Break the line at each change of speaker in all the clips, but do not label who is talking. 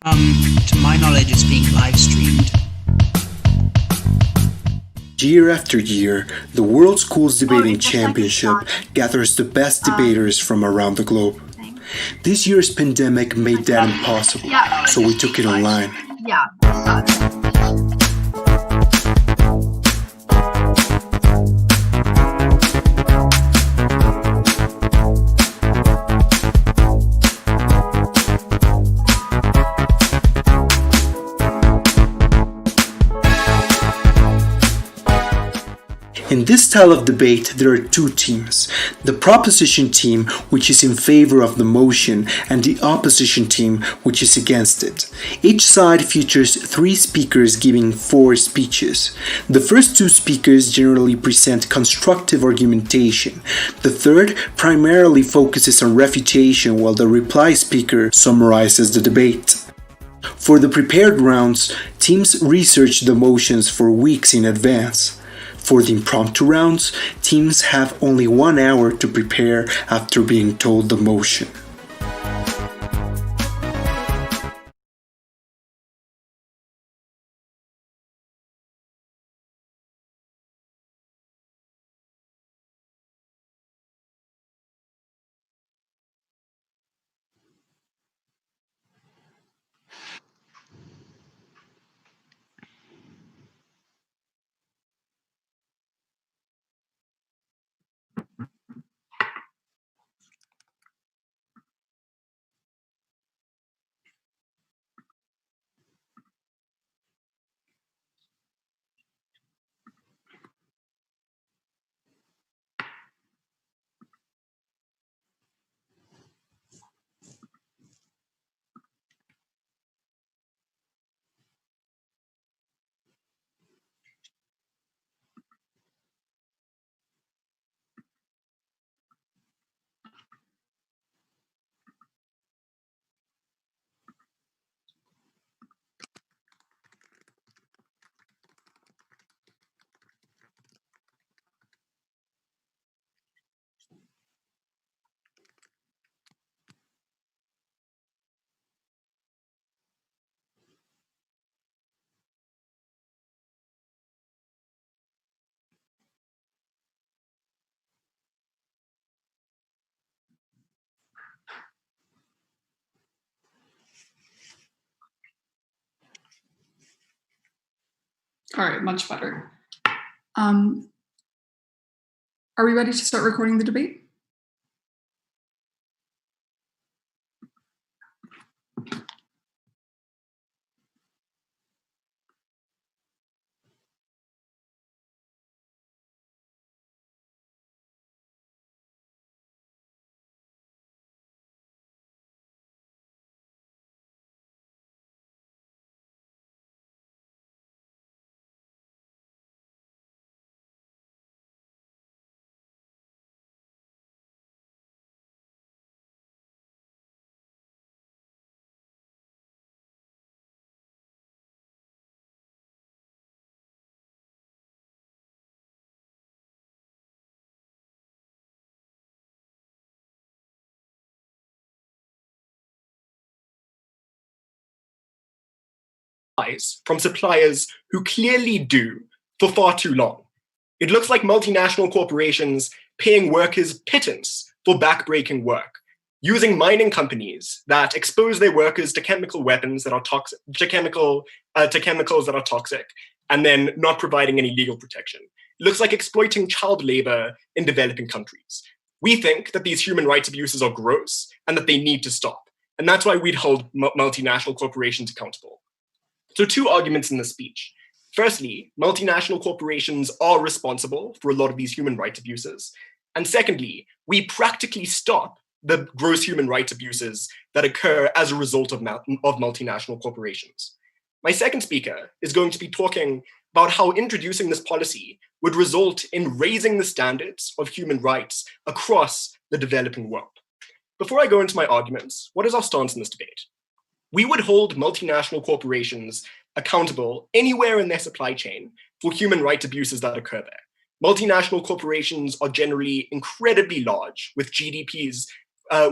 To my knowledge, it's being live streamed.
Year after year, the World Schools Debating Championship gathers the best debaters from around the globe. This year's pandemic made that impossible, so we took it online. In this style of debate, there are two teams. The proposition team, which is in favor of the motion, and the opposition team, which is against it. Each side features 3 speakers giving 4 speeches. The first 2 speakers generally present constructive argumentation. The third primarily focuses on refutation, while the reply speaker summarizes the debate. For the prepared rounds, teams research the motions for weeks in advance. For the impromptu rounds, teams have only 1 hour to prepare after being told the motion.
All right, much better. Are we ready to start recording the debate?
From suppliers who clearly do for far too long. It looks like multinational corporations paying workers pittance for backbreaking work, using mining companies that expose their workers to chemical weapons that are toxic, to chemicals that are toxic, and then not providing any legal protection. It looks like exploiting child labor in developing countries. We think that these human rights abuses are gross and that they need to stop. And that's why we'd hold multinational corporations accountable. So 2 arguments in the speech. Firstly, multinational corporations are responsible for a lot of these human rights abuses. And secondly, we practically stop the gross human rights abuses that occur as a result of multinational corporations. My second speaker is going to be talking about how introducing this policy would result in raising the standards of human rights across the developing world. Before I go into my arguments, what is our stance in this debate? We would hold multinational corporations accountable anywhere in their supply chain for human rights abuses that occur there. Multinational corporations are generally incredibly large, with GDPs,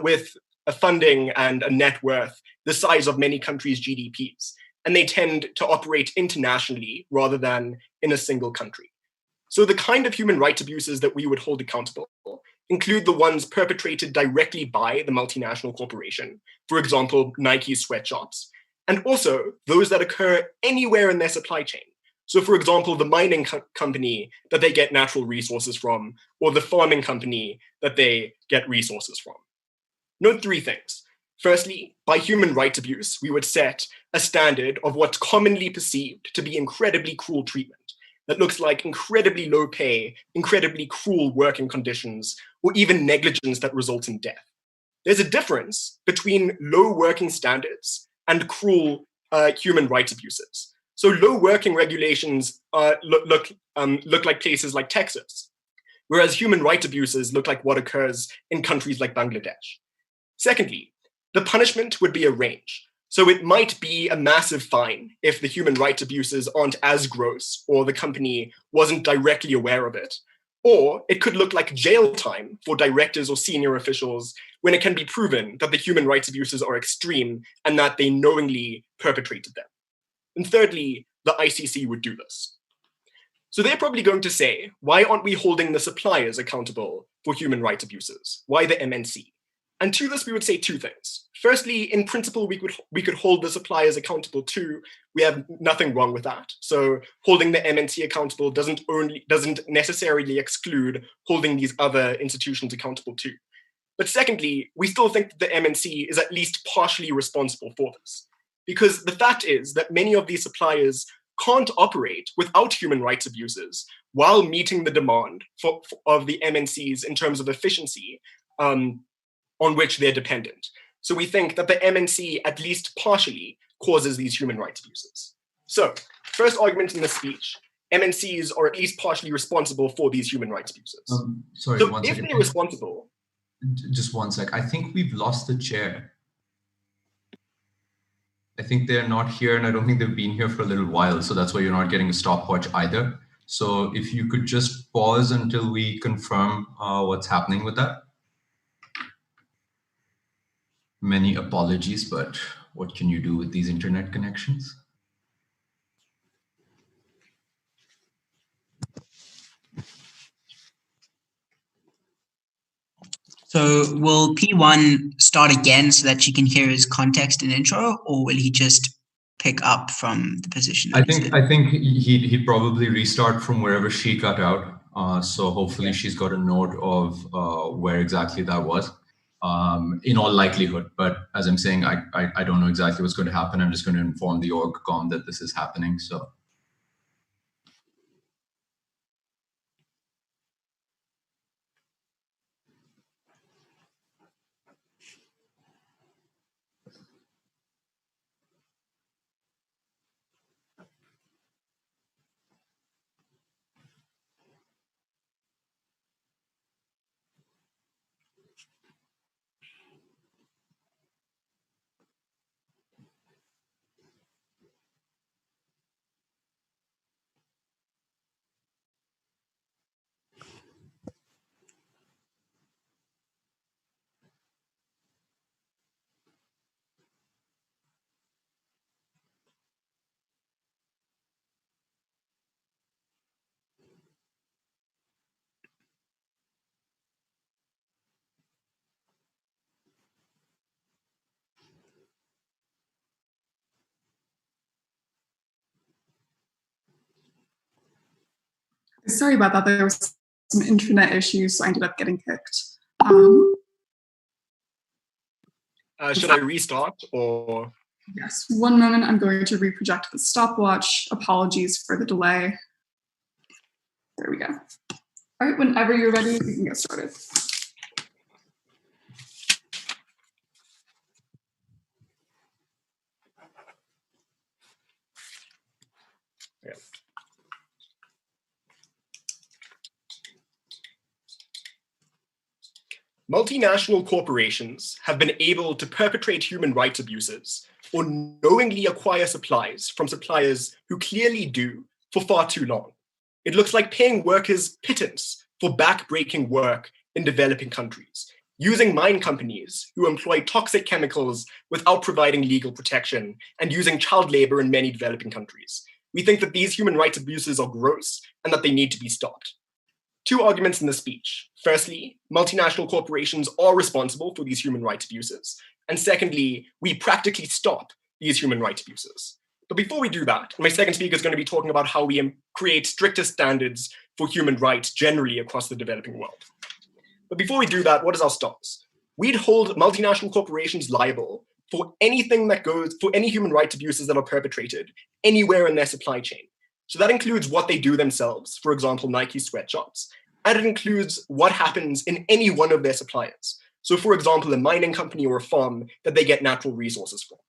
with a funding and a net worth the size of many countries' GDPs, and they tend to operate internationally rather than in a single country. So the kind of human rights abuses that we would hold accountable include the ones perpetrated directly by the multinational corporation, for example, Nike sweatshops, and also those that occur anywhere in their supply chain. So for example, the mining company that they get natural resources from, or the farming company that they get resources from. Note three things. Firstly, by human rights abuse, we would set a standard of what's commonly perceived to be incredibly cruel treatment that looks like incredibly low pay, incredibly cruel working conditions, or even negligence that results in death. There's a difference between low working standards and cruel human rights abuses. So low working regulations look like places like Texas, whereas human rights abuses look like what occurs in countries like Bangladesh. Secondly, the punishment would be a range. So it might be a massive fine if the human rights abuses aren't as gross or the company wasn't directly aware of it. Or it could look like jail time for directors or senior officials when it can be proven that the human rights abuses are extreme and that they knowingly perpetrated them. And thirdly, the ICC would do this. So they're probably going to say, why aren't we holding the suppliers accountable for human rights abuses? Why the MNC? And to this, we would say two things. Firstly, in principle, we could hold the suppliers accountable too. We have nothing wrong with that. So holding the MNC accountable doesn't necessarily exclude holding these other institutions accountable too. But secondly, we still think that the MNC is at least partially responsible for this. Because the fact is that many of these suppliers can't operate without human rights abuses while meeting the demand of the MNCs in terms of efficiency on which they're dependent. So we think that the MNC at least partially causes these human rights abuses. So first argument in the speech, MNCs are at least partially responsible for these human rights abuses.
Sorry,
so
one
if
second.
they're responsible...
Just one sec. I think we've lost the chair. I think they're not here, and I don't think they've been here for a little while, so that's why you're not getting a stopwatch either. So if you could just pause until we confirm what's happening with that. Many apologies, but what can you do with these internet connections?
So will P1 start again so that you can hear his context and intro, or will he just pick up from the position that
I think he'd probably restart from wherever she cut out. So hopefully she's got a note of where exactly that was. In all likelihood, but as I'm saying, I don't know exactly what's going to happen. I'm just going to inform the org com that this is happening. So.
Sorry about that. There was some internet issues, so I ended up getting kicked.
Should I restart or?
Yes, one moment. I'm going to reproject the stopwatch. Apologies for the delay. There we go. All right, whenever you're ready, we can get started.
Yeah. Multinational corporations have been able to perpetrate human rights abuses or knowingly acquire supplies from suppliers who clearly do for far too long. It looks like paying workers pittance for back-breaking work in developing countries. using mine companies who employ toxic chemicals without providing legal protection, and using child labor in many developing countries. We think that these human rights abuses are gross and that they need to be stopped. Two arguments in the speech. Firstly, multinational corporations are responsible for these human rights abuses. And secondly, we practically stop these human rights abuses. But before we do that, my second speaker is going to be talking about how we create stricter standards for human rights generally across the developing world. But before we do that, what is our stance? We'd hold multinational corporations liable for anything that goes, for any human rights abuses that are perpetrated anywhere in their supply chain. So that includes what they do themselves, for example, Nike sweatshops, and it includes what happens in any one of their suppliers. So for example, a mining company or a farm that they get natural resources from.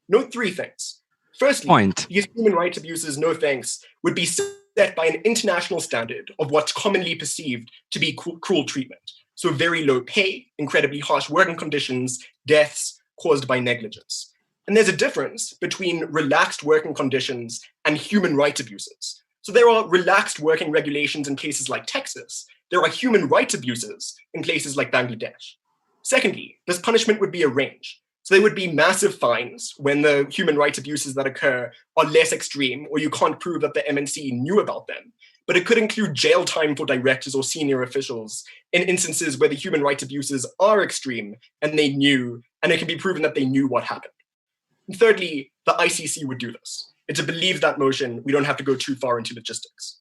Note three things. Firstly, these human rights abuses, no thanks, would be set by an international standard of what's commonly perceived to be cruel treatment. So very low pay, incredibly harsh working conditions, deaths caused by negligence. And there's a difference between relaxed working conditions and human rights abuses. So there are relaxed working regulations in places like Texas. There are human rights abuses in places like Bangladesh. Secondly, this punishment would be a range. So there would be massive fines when the human rights abuses that occur are less extreme, or you can't prove that the MNC knew about them. But it could include jail time for directors or senior officials in instances where the human rights abuses are extreme and they knew, and it can be proven that they knew what happened. And thirdly, the ICC would do this. And to believe that motion, we don't have to go too far into logistics.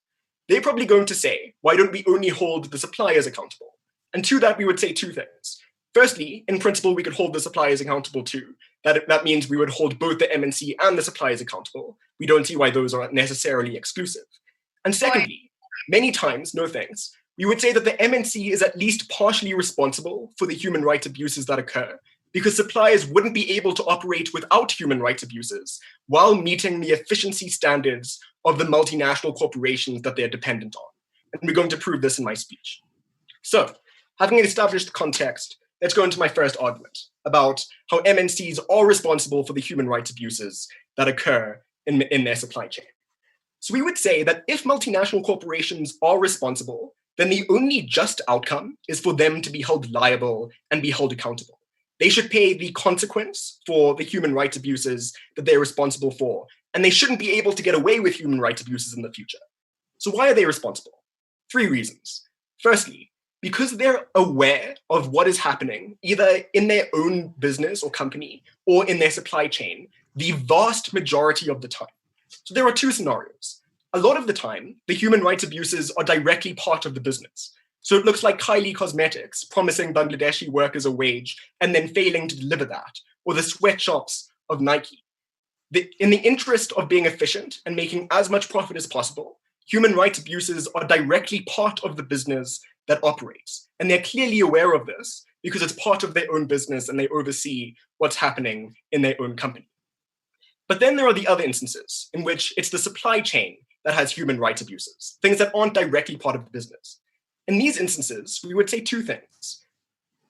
They're probably going to say, why don't we only hold the suppliers accountable? And to that, we would say two things. Firstly, in principle, we could hold the suppliers accountable too. That means we would hold both the MNC and the suppliers accountable. We don't see why those are necessarily exclusive. And secondly, many times, no thanks, we would say that the MNC is at least partially responsible for the human rights abuses that occur, because suppliers wouldn't be able to operate without human rights abuses while meeting the efficiency standards of the multinational corporations that they're dependent on. And we're going to prove this in my speech. So, having established the context, let's go into my first argument about how MNCs are responsible for the human rights abuses that occur in their supply chain. So we would say that if multinational corporations are responsible, then the only just outcome is for them to be held liable and be held accountable. They should pay the consequence for the human rights abuses that they're responsible for, and they shouldn't be able to get away with human rights abuses in the future. So why are they responsible? Three reasons. Firstly, because they're aware of what is happening, either in their own business or company or in their supply chain, the vast majority of the time. So there are two scenarios. A lot of the time, the human rights abuses are directly part of the business. So it looks like Kylie Cosmetics promising Bangladeshi workers a wage and then failing to deliver that, or the sweatshops of Nike. In the interest of being efficient and making as much profit as possible, human rights abuses are directly part of the business that operates. And they're clearly aware of this because it's part of their own business and they oversee what's happening in their own company. But then there are the other instances in which it's the supply chain that has human rights abuses, things that aren't directly part of the business. In these instances, we would say two things.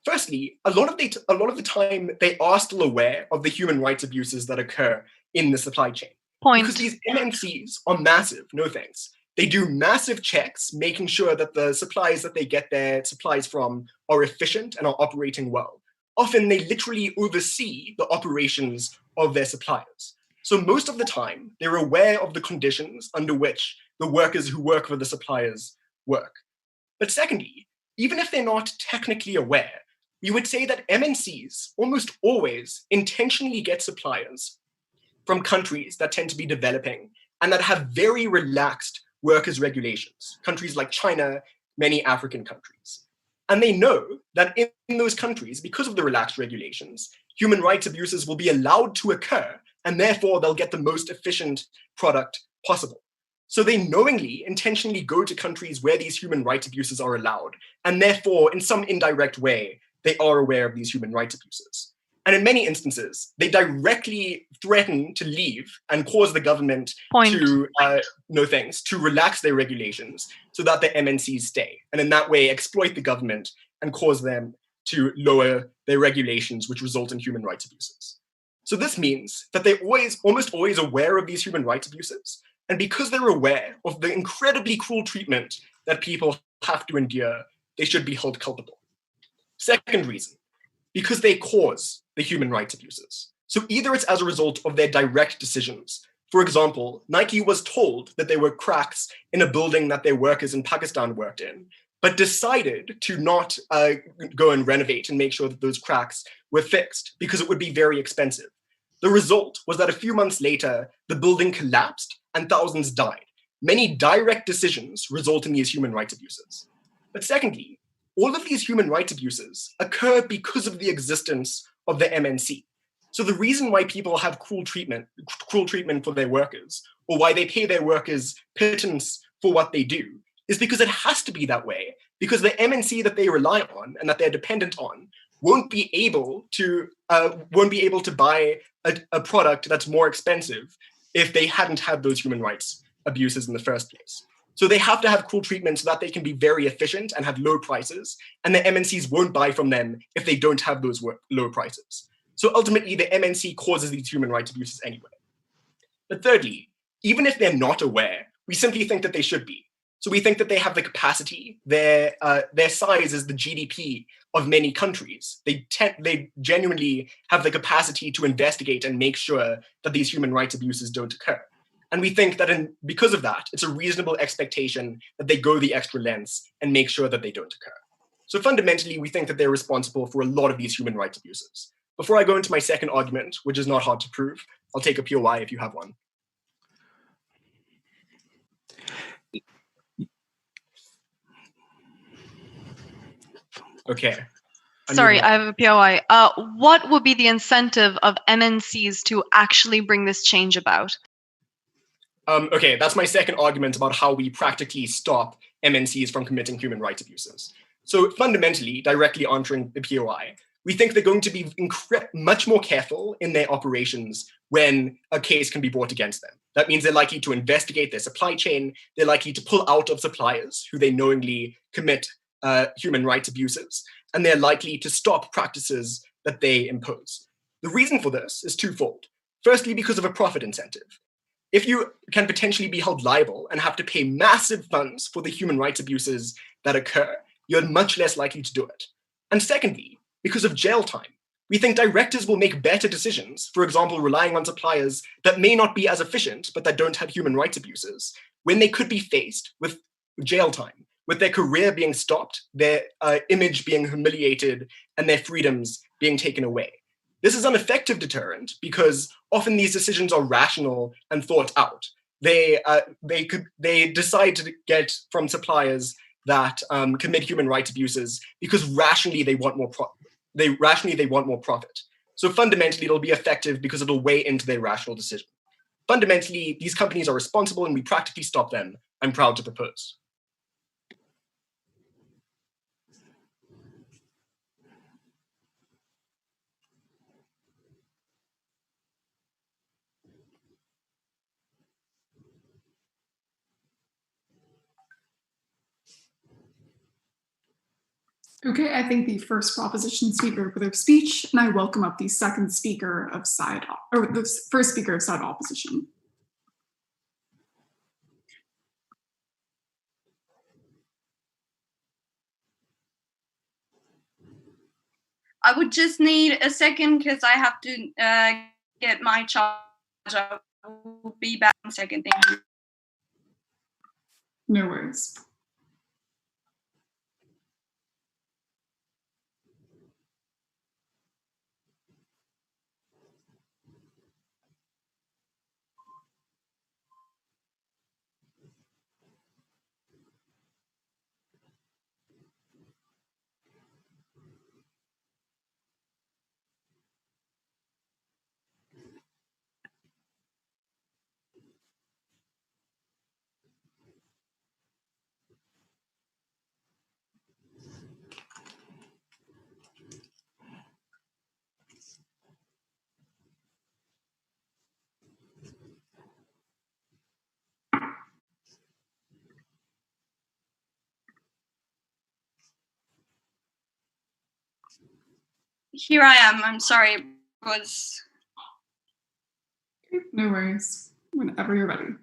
Firstly, a lot of the time, they are still aware of the human rights abuses that occur in the supply chain. Because these MNCs are massive, no thanks. They do massive checks, making sure that the suppliers that they get their supplies from are efficient and are operating well. Often they literally oversee the operations of their suppliers. So most of the time, they're aware of the conditions under which the workers who work for the suppliers work. But secondly, even if they're not technically aware, we would say that MNCs almost always intentionally get suppliers from countries that tend to be developing and that have very relaxed workers' regulations, countries like China, many African countries. And they know that in those countries, because of the relaxed regulations, human rights abuses will be allowed to occur, and therefore they'll get the most efficient product possible. So they knowingly, intentionally go to countries where these human rights abuses are allowed, and therefore, in some indirect way, they are aware of these human rights abuses. And in many instances, they directly threaten to leave and cause the government to relax their regulations so that the MNCs stay. And in that way, exploit the government and cause them to lower their regulations, which result in human rights abuses. So this means that they're almost always aware of these human rights abuses. And because they're aware of the incredibly cruel treatment that people have to endure, they should be held culpable. Second reason, because they cause the human rights abuses. So either it's as a result of their direct decisions. For example, Nike was told that there were cracks in a building that their workers in Pakistan worked in, but decided to not go and renovate and make sure that those cracks were fixed because it would be very expensive. The result was that a few months later, the building collapsed and thousands died. Many direct decisions result in these human rights abuses. But secondly, all of these human rights abuses occur because of the existence of the MNC. So the reason why people have cruel treatment for their workers, or why they pay their workers pittance for what they do, is because it has to be that way, because the MNC that they rely on and that they're dependent on won't be able to buy a product that's more expensive if they hadn't had those human rights abuses in the first place. So they have to have cruel treatment so that they can be very efficient and have low prices, and the MNCs won't buy from them if they don't have those low prices. So ultimately, the MNC causes these human rights abuses anyway. But thirdly, even if they're not aware, we simply think that they should be. So we think that they have the capacity, their size is the GDP of many countries. They genuinely have the capacity to investigate and make sure that these human rights abuses don't occur. And we think that because of that, it's a reasonable expectation that they go the extra lengths and make sure that they don't occur. So fundamentally, we think that they're responsible for a lot of these human rights abuses. Before I go into my second argument, which is not hard to prove, I'll take a POI if you have one. Okay.
Sorry, I have a POI. What would be the incentive of MNCs to actually bring this change about?
Okay, that's my second argument about how we practically stop MNCs from committing human rights abuses. So fundamentally, directly answering the POI, we think they're going to be much more careful in their operations when a case can be brought against them. That means they're likely to investigate their supply chain. They're likely to pull out of suppliers who they knowingly commit human rights abuses, and they're likely to stop practices that they impose. The reason for this is twofold. Firstly, because of a profit incentive. If you can potentially be held liable and have to pay massive funds for the human rights abuses that occur, you're much less likely to do it. And secondly, because of jail time. We think directors will make better decisions, for example, relying on suppliers that may not be as efficient, but that don't have human rights abuses, when they could be faced with jail time, with their career being stopped, their image being humiliated, and their freedoms being taken away. This is an effective deterrent because often these decisions are rational and thought out. They decide to get from suppliers that commit human rights abuses because rationally they want more profit. So fundamentally, it'll be effective because it'll weigh into their rational decision. Fundamentally, these companies are responsible and we practically stop them. I'm proud to propose.
Okay, I think the first proposition speaker for their speech, and I welcome up the second speaker of the first speaker of side opposition.
I would just need a second because I have to get my charger. I will be back in a second. Thank you.
No worries.
Here I am. I'm sorry. It was...
No worries. Whenever you're ready.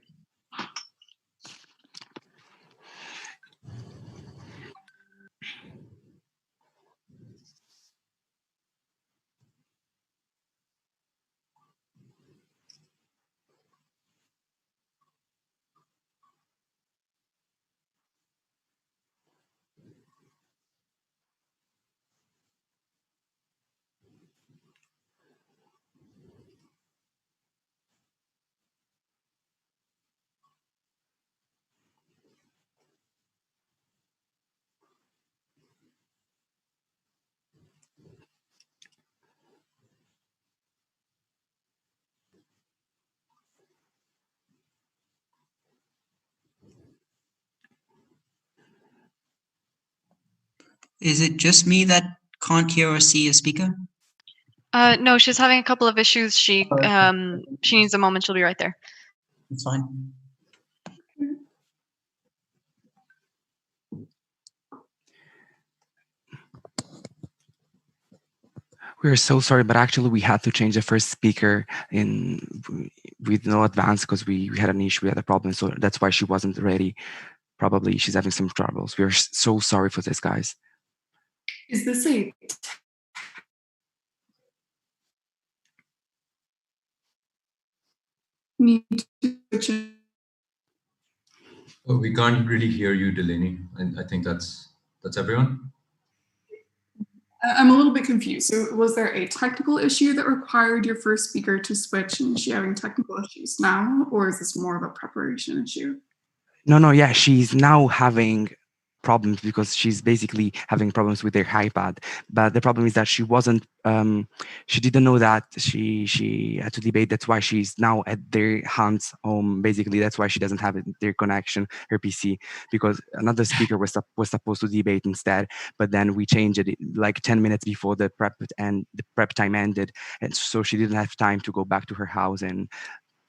Is it just me that can't hear or see a speaker?
No, she's having a couple of issues. She needs a moment. She'll be right there.
It's fine.
We're so sorry, but actually we had to change the first speaker with no advance because we had an issue, we had a problem. So that's why she wasn't ready. Probably she's having some troubles. We're so sorry for this, guys.
Is this a need to switch in?
Oh, we can't really hear you, Delaney. I think that's everyone.
I'm a little bit confused. So was there a technical issue that required your first speaker to switch and is she having technical issues now? Or is this more of a preparation issue?
No, yeah, she's now having problems because she's basically having problems with their iPad. But the problem is that she wasn't, she didn't know that she had to debate. That's why she's now at their hands home. Basically, that's why she doesn't have their connection, her PC, because another speaker was supposed to debate instead. But then we changed it like 10 minutes before the prep time ended, and so she didn't have time to go back to her house and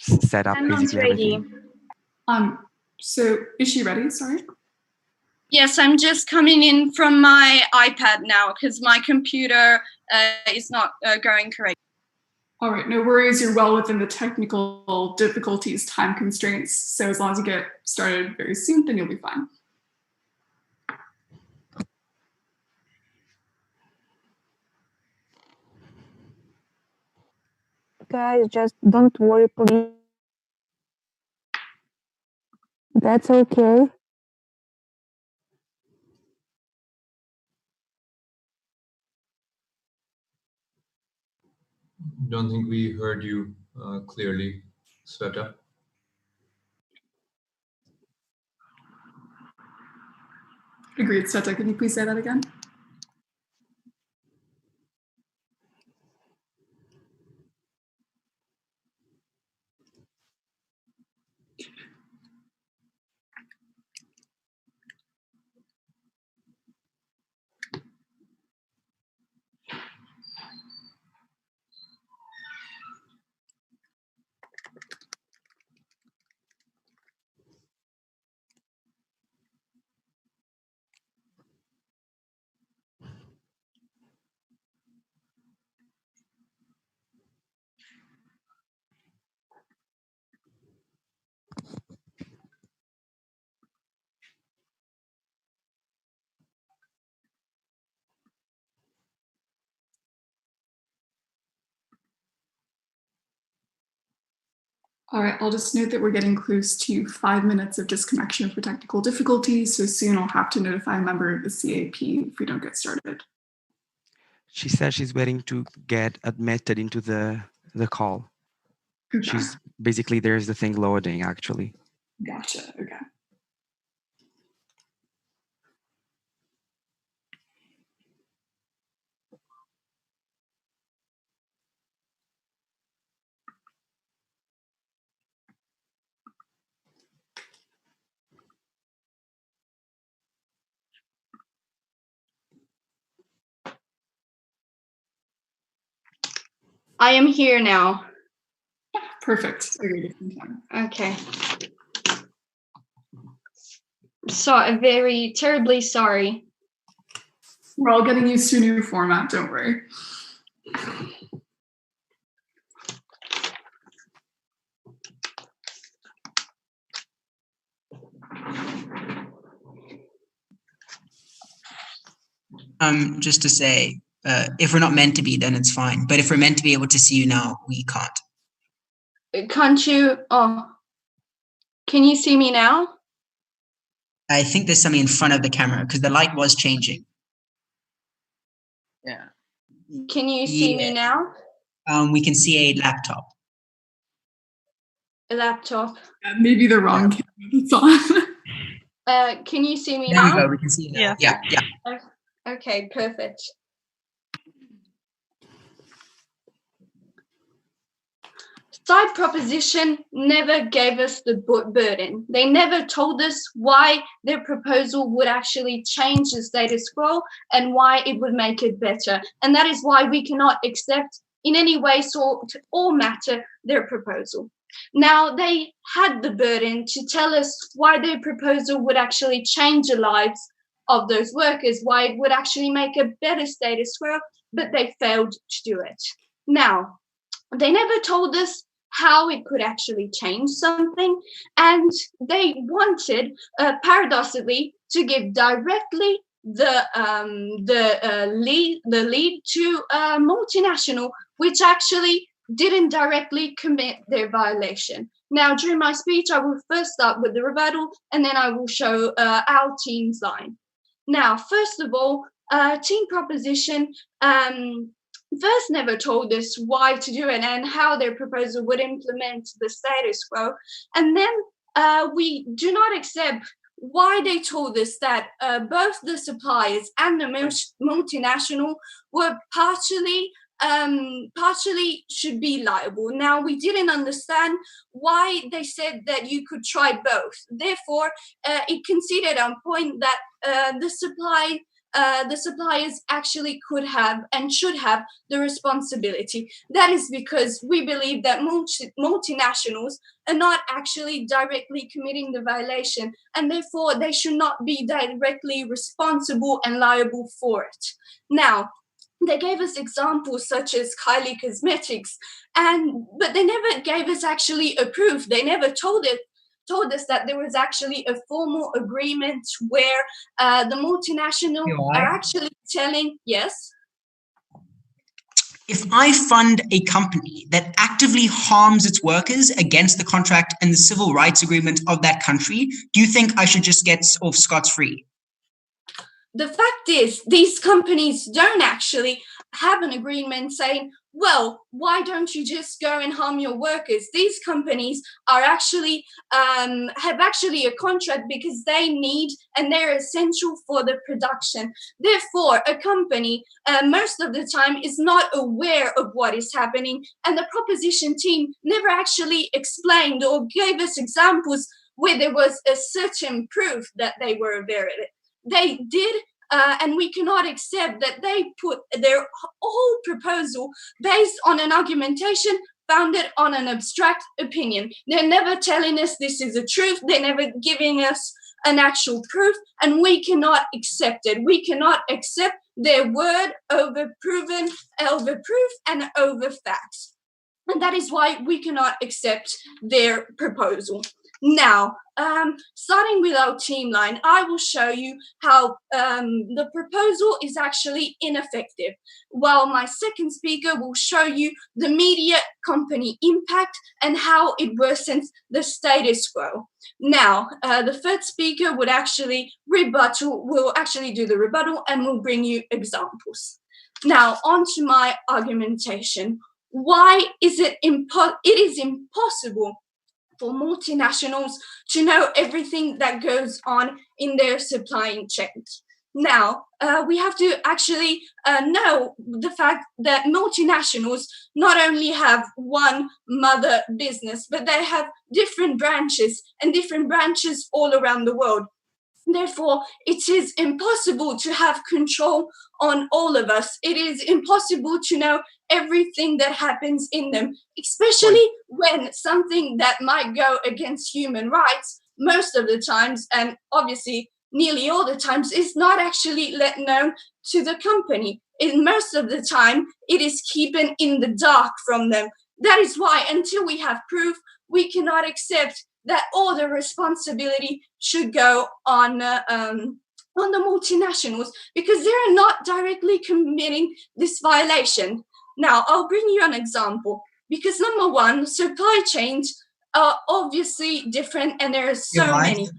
set up basically everything.
So is she ready? Sorry.
Yes, I'm just coming in from my iPad now because my computer is not going correct.
All right, no worries. You're well within the technical difficulties, time constraints. So as long as you get started very soon, then you'll be fine.
Guys, just don't worry, please. That's okay.
Don't think we heard you clearly, Sveta.
Agreed, Sveta. Can you please say that again? All right, I'll just note that we're getting close to 5 minutes of disconnection for technical difficulties, so soon I'll have to notify a member of the CAP if we don't get started.
She says she's waiting to get admitted into the call.
Okay.
She's basically, there's the thing loading actually.
Gotcha, okay.
I am here now.
Perfect.
Okay. So I'm very terribly sorry.
We're all getting used to a new format, don't worry.
Just to say, if we're not meant to be, then it's fine. But if we're meant to be able to see you now, we can't.
Can't you? Oh, can you see me now?
I think there's something in front of the camera because the light was changing.
Yeah. Can you see me now?
We can see a laptop.
A laptop.
Maybe the wrong camera that's on.
Can you see me
There
now?
you go. We can see it now. Yeah.
Okay, perfect. side proposition never gave us the burden. They never told us why their proposal would actually change the status quo and why it would make it better. And that is why we cannot accept in any way, sort, or matter their proposal. Now, they had the burden to tell us why their proposal would actually change the lives of those workers, why it would actually make a better status quo, but they failed to do it. Now, they never told us how it could actually change something, and they wanted, paradoxically, to give directly the lead to a multinational, which actually didn't directly commit their violation. Now, during my speech, I will first start with the rebuttal, and then I will show our team's line. Now, first of all, team proposition first never told us why to do it and how their proposal would implement the status quo. And then we do not accept why they told us that both the suppliers and the multinational were partially should be liable. Now, we didn't understand why they said that you could try both. Therefore, it conceded on point that the suppliers actually could have and should have the responsibility. That is because we believe that multinationals are not actually directly committing the violation, and therefore they should not be directly responsible and liable for it. Now, they gave us examples such as Kylie Cosmetics, but they never gave us actually a proof. They never told us that there was actually a formal agreement where the multinational are actually telling, yes?
If I fund a company that actively harms its workers against the contract and the civil rights agreement of that country, do you think I should just get off scot-free?
The fact is, these companies don't actually have an agreement saying, well, why don't you just go and harm your workers? These companies are actually have actually a contract because they need and they're essential for the production. Therefore, a company most of the time is not aware of what is happening, and the proposition team never actually explained or gave us examples where there was a certain proof that they were aware of it. They did, and we cannot accept that they put their whole proposal based on an argumentation founded on an abstract opinion. They're never telling us this is the truth. They're never giving us an actual proof, and we cannot accept it. We cannot accept their word over proof and over facts. And that is why we cannot accept their proposal. Now, starting with our team line, I will show you how the proposal is actually ineffective, while my second speaker will show you the immediate company impact and how it worsens the status quo. Now, the third speaker will actually do the rebuttal and will bring you examples. Now, on to my argumentation. Why is it is impossible for multinationals to know everything that goes on in their supply chains? Now, we have to actually know the fact that multinationals not only have one mother business, but they have different branches and different branches all around the world. Therefore, it is impossible to have control on all of us. It is impossible to know everything that happens in them, especially when something that might go against human rights, most of the times, and obviously nearly all the times, is not actually let known to the company. Most of the time, it is keeping in the dark from them. That is why, until we have proof, we cannot accept that all the responsibility should go on the multinationals, because they're not directly committing this violation. Now, I'll bring you an example, because number one, supply chains are obviously different, and there are so many.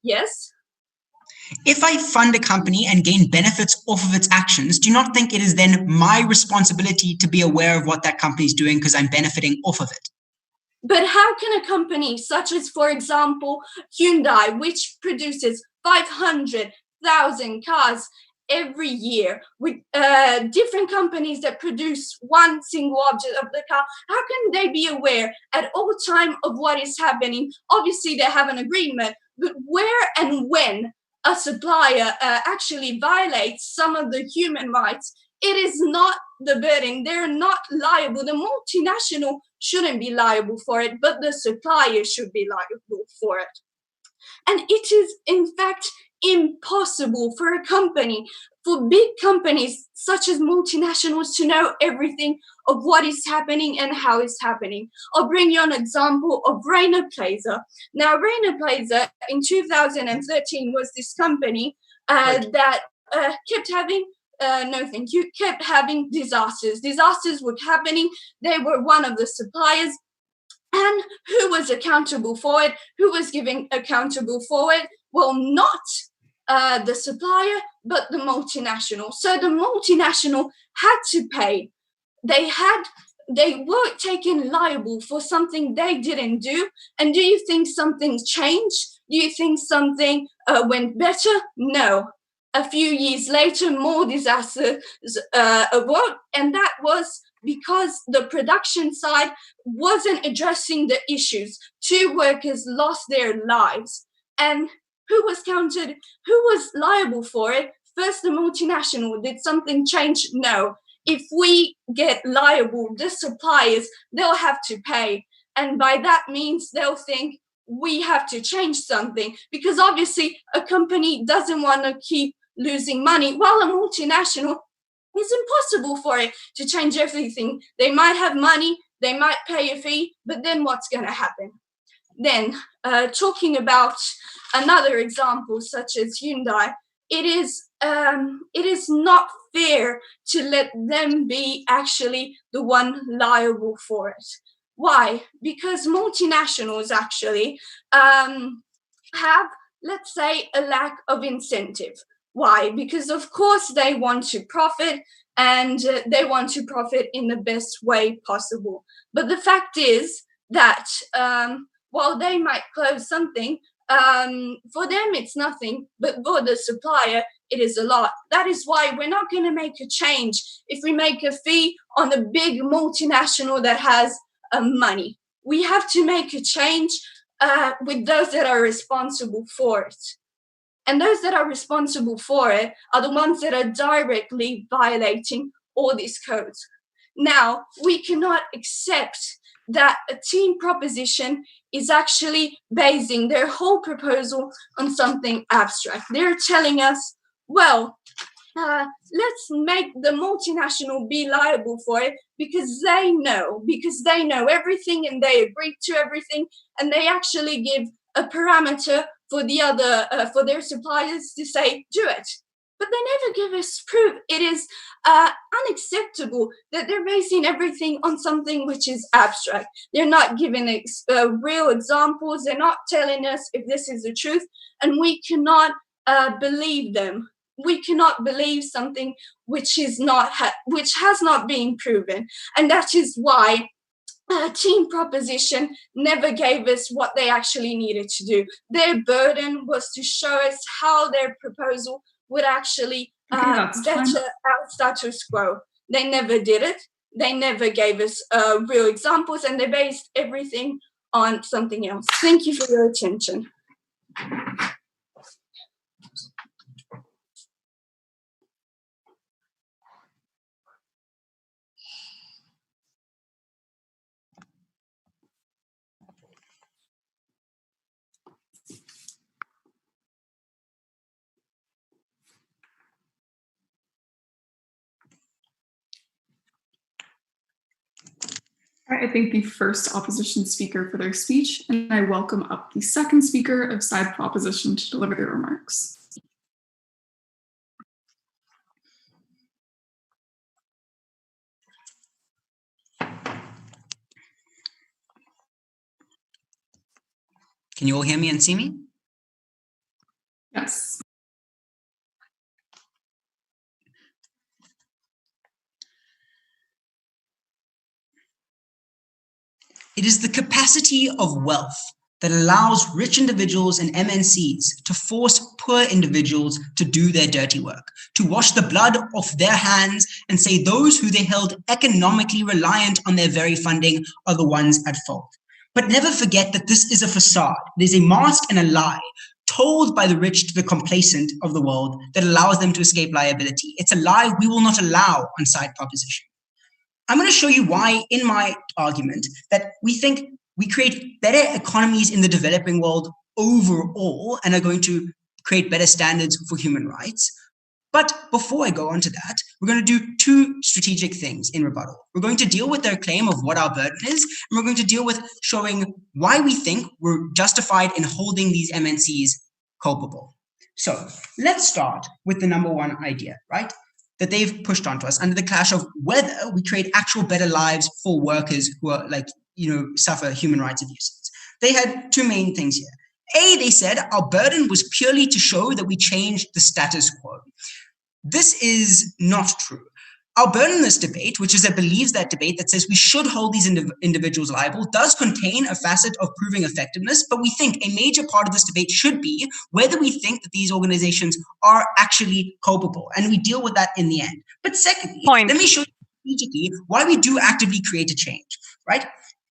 Yes?
If I fund a company and gain benefits off of its actions, do you not think it is then my responsibility to be aware of what that company is doing because I'm benefiting off of it?
But how can a company such as, for example, Hyundai, which produces 500,000 cars every year with different companies that produce one single object of the car. How can they be aware at all time of what is happening? Obviously, they have an agreement, but where and when a supplier actually violates some of the human rights, it is not the burden. They're not liable. The multinational shouldn't be liable for it, but the supplier should be liable for it. And it is, in fact, impossible for a company, for big companies such as multinationals, to know everything of what is happening and how it's happening. I'll bring you an example of Rana Plaza. Now, Rana Plaza in 2013 was this company that kept having kept having disasters. Disasters were happening. They were one of the suppliers. And who was accountable for it? Who was giving accountable for it? Well, not the supplier, but the multinational. So the multinational had to pay. They were taken liable for something they didn't do. And do you think something's changed? Do you think something went better? No. A few years later, more disasters awoke, and that was because the production side wasn't addressing the issues. 2 workers lost their lives. And who was counted? Who was liable for it? First, the multinational. Did something change? No. If we get liable, the suppliers, they'll have to pay. And by that means, they'll think we have to change something, because obviously a company doesn't want to keep losing money, while a multinational, it's impossible for it to change everything. They might have money, they might pay a fee, but then what's going to happen? Then, talking about another example, such as Hyundai, it is not fair to let them be actually the one liable for it. Why? Because multinationals actually have, let's say, a lack of incentive. Why? Because of course they want to profit, and they want to profit in the best way possible. But the fact is that while they might close something, for them it's nothing, but for the supplier it is a lot. That is why we're not going to make a change if we make a fee on a big multinational that has money. We have to make a change with those that are responsible for it. And those that are responsible for it are the ones that are directly violating all these codes. Now, we cannot accept that a team proposition is actually basing their whole proposal on something abstract. They're telling us, well, let's make the multinational be liable for it because they know everything and they agree to everything, and they actually give a parameter for the other, for their suppliers to say, do it. But they never give us proof. It is unacceptable that they're basing everything on something which is abstract. They're not giving real examples. They're not telling us if this is the truth, and we cannot believe them. We cannot believe something which is not which has not been proven, and that is why team proposition never gave us what they actually needed to do. Their burden was to show us how their proposal would actually better our status quo. They never did it. They never gave us real examples, and they based everything on something else. Thank you for your attention.
I thank the first opposition speaker for their speech, and I welcome up the second speaker of side proposition to deliver their remarks.
Can you all hear me and see me?
Yes.
It is the capacity of wealth that allows rich individuals and MNCs to force poor individuals to do their dirty work, to wash the blood off their hands and say those who they held economically reliant on their very funding are the ones at fault. But never forget that this is a facade. It is a mask and a lie told by the rich to the complacent of the world that allows them to escape liability. It's a lie we will not allow on side proposition. I'm going to show you why in my argument that we think we create better economies in the developing world overall and are going to create better standards for human rights. But before I go on to that, we're going to do two strategic things in rebuttal. We're going to deal with their claim of what our burden is, and we're going to deal with showing why we think we're justified in holding these MNCs culpable. So let's start with the number one idea, right? That they've pushed onto us under the clash of whether we create actual better lives for workers who are suffer human rights abuses. They had two main things here. A, they said our burden was purely to show that we changed the status quo. This is not true. Our burden in this debate, which is that believes that debate that says we should hold these individuals liable, does contain a facet of proving effectiveness, but we think a major part of this debate should be whether we think that these organizations are actually culpable, and we deal with that in the end. But secondly, let me show you strategically why we do actively create a change, right?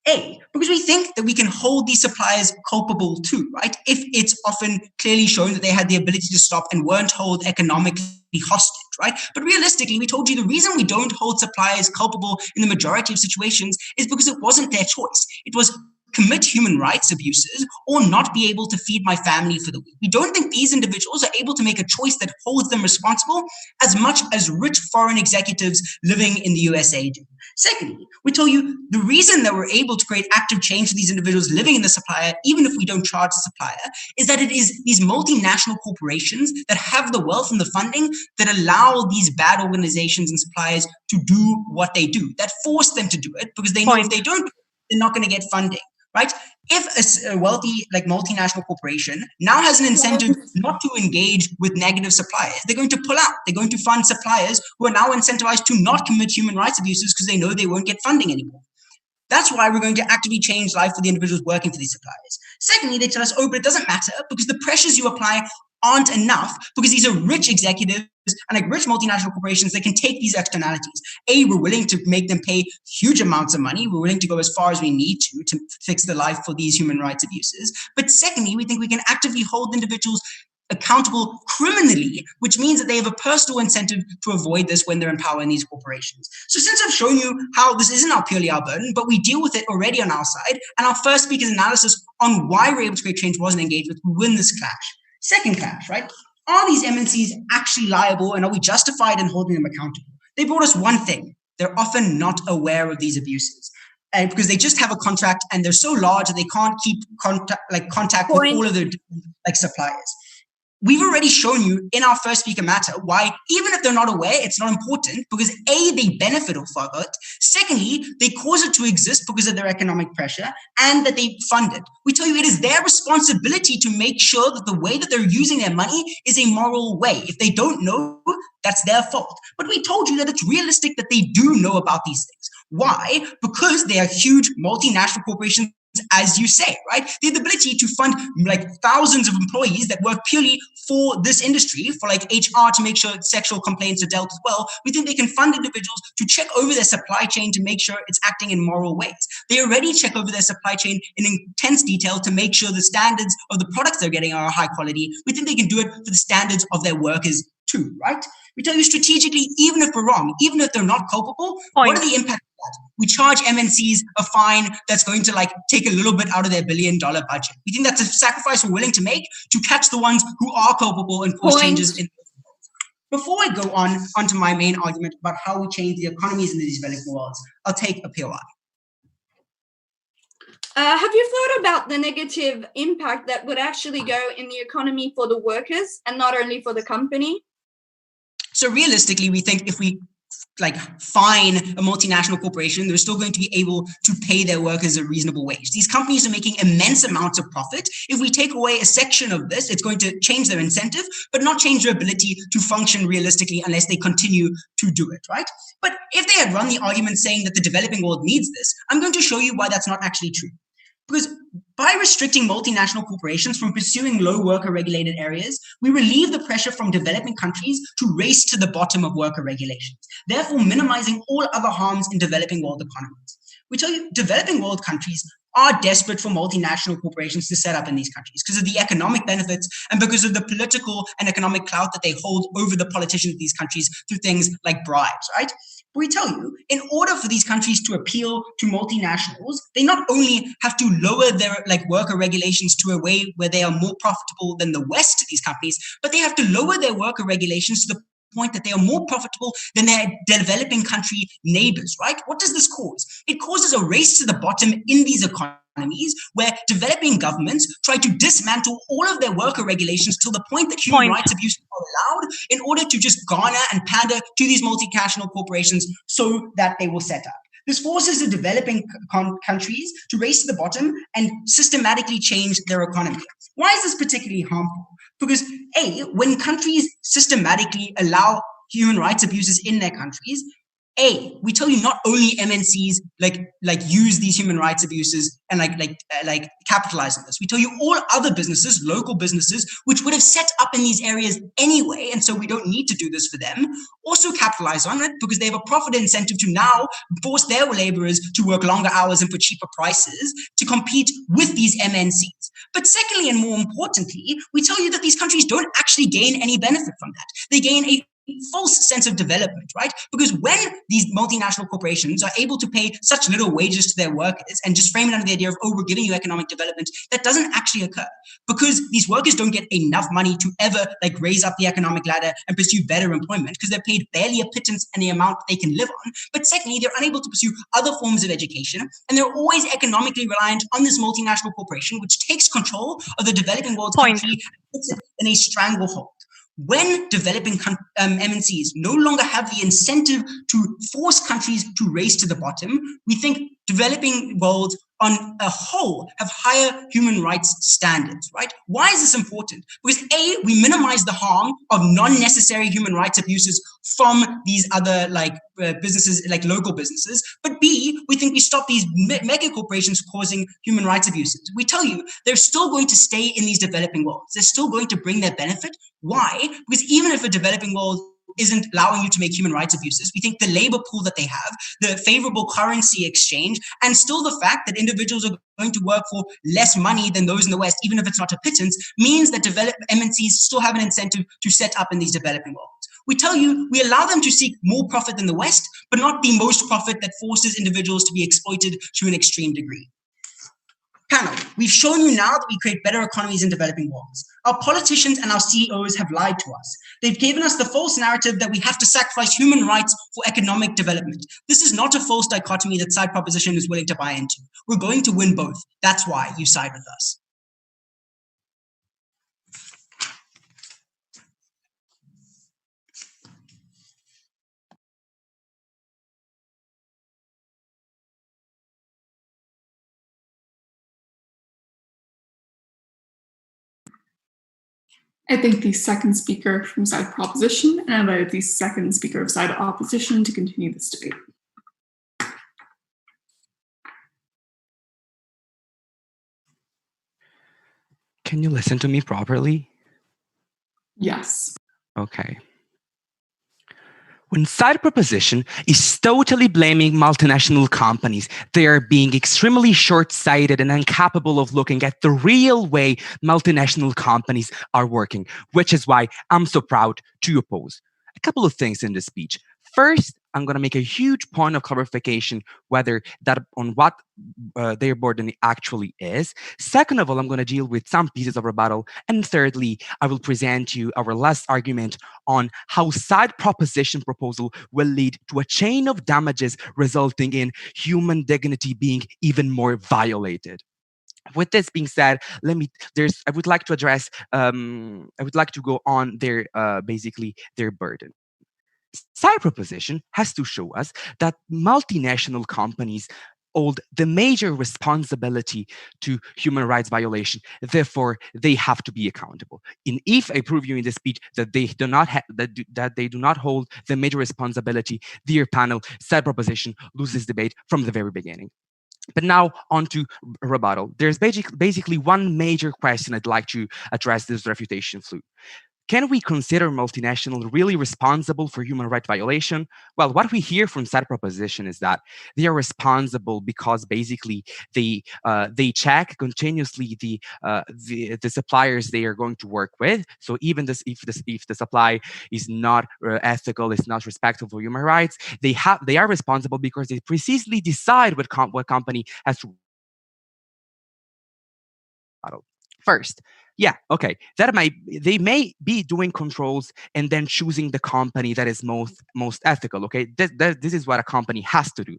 A, because we think that we can hold these suppliers culpable too, right? If it's often clearly shown that they had the ability to stop and weren't held economically hostage, right? But realistically, we told you the reason we don't hold suppliers culpable in the majority of situations is because it wasn't their choice. It was commit human rights abuses or not be able to feed my family for the week. We don't think these individuals are able to make a choice that holds them responsible as much as rich foreign executives living in the USA do. Secondly, we told you the reason that we're able to create active change for these individuals living in the supplier, even if we don't charge the supplier, is that it is these multinational corporations that have the wealth and the funding that allow these bad organizations and suppliers to do what they do, that force them to do it because they know if they don't, they're not going to get funding. Right? If a wealthy, multinational corporation now has an incentive not to engage with negative suppliers, they're going to pull out. They're going to fund suppliers who are now incentivized to not commit human rights abuses because they know they won't get funding anymore. That's why we're going to actively change life for the individuals working for these suppliers. Secondly, they tell us, but it doesn't matter because the pressures you apply aren't enough because these are rich executives and rich multinational corporations that can take these externalities. A, we're willing to make them pay huge amounts of money. We're willing to go as far as we need to fix the life for these human rights abuses. But secondly, we think we can actively hold individuals accountable criminally, which means that they have a personal incentive to avoid this when they're in power in these corporations. So since I've shown you how this isn't purely our burden, but we deal with it already on our side, and our first speaker's analysis on why we're able to create change wasn't engaged with, we win this clash. Second clash, right? Are these MNCs actually liable and are we justified in holding them accountable? They brought us one thing. They're often not aware of these abuses because they just have a contract and they're so large that they can't keep contact with all of their suppliers. We've already shown you in our first speaker matter why, even if they're not aware, it's not important because A, they benefit off of it. Secondly, they cause it to exist because of their economic pressure and that they fund it. We tell you it is their responsibility to make sure that the way that they're using their money is a moral way. If they don't know, that's their fault. But we told you that it's realistic that they do know about these things. Why? Because they are huge multinational corporations, as you say, right? They have the ability to fund thousands of employees that work purely for this industry, for HR to make sure sexual complaints are dealt with well. We think they can fund individuals to check over their supply chain to make sure it's acting in moral ways. They already check over their supply chain in intense detail to make sure the standards of the products they're getting are high quality. We think they can do it for the standards of their workers too, right? We tell you strategically, even if we're wrong, even if they're not culpable, what are the impacts of that? We charge MNCs a fine that's going to take a little bit out of their $1 billion budget. We think that's a sacrifice we're willing to make to catch the ones who are culpable and cause changes in. Before I go onto my main argument about how we change the economies in these developing worlds, I'll take a POI.
Have you thought about the negative impact that would actually go in the economy for the workers and not only for the company?
So realistically, we think if we fine a multinational corporation, they're still going to be able to pay their workers a reasonable wage. These companies are making immense amounts of profit. If we take away a section of this, it's going to change their incentive, but not change their ability to function realistically unless they continue to do it, right? But if they had run the argument saying that the developing world needs this, I'm going to show you why that's not actually true. Because By restricting multinational corporations from pursuing low worker regulated areas, we relieve the pressure from developing countries to race to the bottom of worker regulations, therefore minimizing all other harms in developing world economies. We tell you, developing world countries are desperate for multinational corporations to set up in these countries because of the economic benefits and because of the political and economic clout that they hold over the politicians of these countries through things like bribes, right? But we tell you, in order for these countries to appeal to multinationals, they not only have to lower their worker regulations to a way where they are more profitable than the West to these companies, but they have to lower their worker regulations to the point that they are more profitable than their developing country neighbors, right? What does this cause? It causes a race to the bottom in these economies where developing governments try to dismantle all of their worker regulations till the point that human rights abuses are allowed in order to just garner and pander to these multinational corporations so that they will set up. This forces the developing countries to race to the bottom and systematically change their economy. Why is this particularly harmful? Because A, when countries systematically allow human rights abuses in their countries, we tell you not only MNCs use these human rights abuses and capitalize on this. We tell you all other businesses, local businesses, which would have set up in these areas anyway, and so we don't need to do this for them, also capitalize on it because they have a profit incentive to now force their laborers to work longer hours and for cheaper prices to compete with these MNCs. But secondly, and more importantly, we tell you that these countries don't actually gain any benefit from that. They gain a false sense of development, right? Because when these multinational corporations are able to pay such little wages to their workers and just frame it under the idea of, oh, we're giving you economic development, that doesn't actually occur because these workers don't get enough money to ever raise up the economic ladder and pursue better employment because they're paid barely a pittance in the amount they can live on. But secondly, they're unable to pursue other forms of education and they're always economically reliant on this multinational corporation, which takes control of the developing world's country and puts it in a stranglehold. When developing MNCs no longer have the incentive to force countries to race to the bottom, we think developing worlds on a whole have higher human rights standards, right? Why is this important? Because A, we minimize the harm of non-necessary human rights abuses from these other businesses, like local businesses, but B, we think we stop these mega corporations causing human rights abuses. We tell you, they're still going to stay in these developing worlds. They're still going to bring their benefit. Why? Because even if a developing world isn't allowing you to make human rights abuses, we think the labor pool that they have, the favorable currency exchange, and still the fact that individuals are going to work for less money than those in the West, even if it's not a pittance, means that MNCs still have an incentive to set up in these developing worlds. We tell you, we allow them to seek more profit than the West, but not the most profit that forces individuals to be exploited to an extreme degree. Panel, we've shown you now that we create better economies in developing worlds. Our politicians and our CEOs have lied to us. They've given us the false narrative that we have to sacrifice human rights for economic development. This is not a false dichotomy that side proposition is willing to buy into. We're going to win both. That's why you side with us.
I thank the second speaker from side proposition, and I invite the second speaker of side opposition to continue this debate.
Can you listen to me properly?
Yes.
Okay. When side proposition is totally blaming multinational companies, they are being extremely short-sighted and incapable of looking at the real way multinational companies are working, which is why I'm so proud to oppose. A couple of things in this speech. First, I'm going to make a huge point of clarification whether that on what their burden actually is. Second of all, I'm going to deal with some pieces of rebuttal. And thirdly, I will present you our last argument on how side proposition proposal will lead to a chain of damages resulting in human dignity being even more violated. With this being said, I would like to address, I would like to go on their, basically their burden. Side proposition has to show us that multinational companies hold the major responsibility to human rights violation. Therefore, they have to be accountable. And if I prove you in this speech that they do not that they do not hold the major responsibility, dear panel, side proposition loses debate from the very beginning. But now on to rebuttal. There's basically one major question I'd like to address this refutation flu. Can we consider multinational really responsible for human rights violation? Well, what we hear from that proposition is that they are responsible because basically they check continuously the suppliers they are going to work with. So even if the supply is not ethical, is not respectful for human rights, they are responsible because they precisely decide what company has to model. First, yeah, okay, they may be doing controls and then choosing the company that is most ethical. Okay, this is what a company has to do.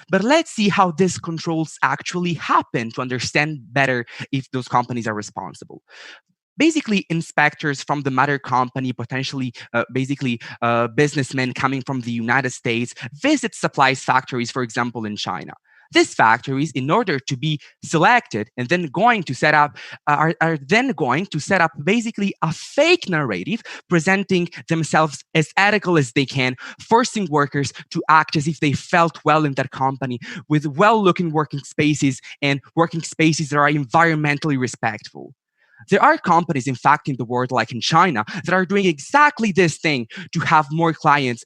But let's see how these controls actually happen to understand better if those companies are responsible. Basically, inspectors from the mother company, potentially businessmen coming from the United States, visit supplies factories, for example, in China. These factories, in order to be selected and then going to set up, are then going to set up basically a fake narrative presenting themselves as ethical as they can, forcing workers to act as if they felt well in that company with well-looking working spaces and working spaces that are environmentally respectful. There are companies, in fact, in the world, like in China, that are doing exactly this thing to have more clients.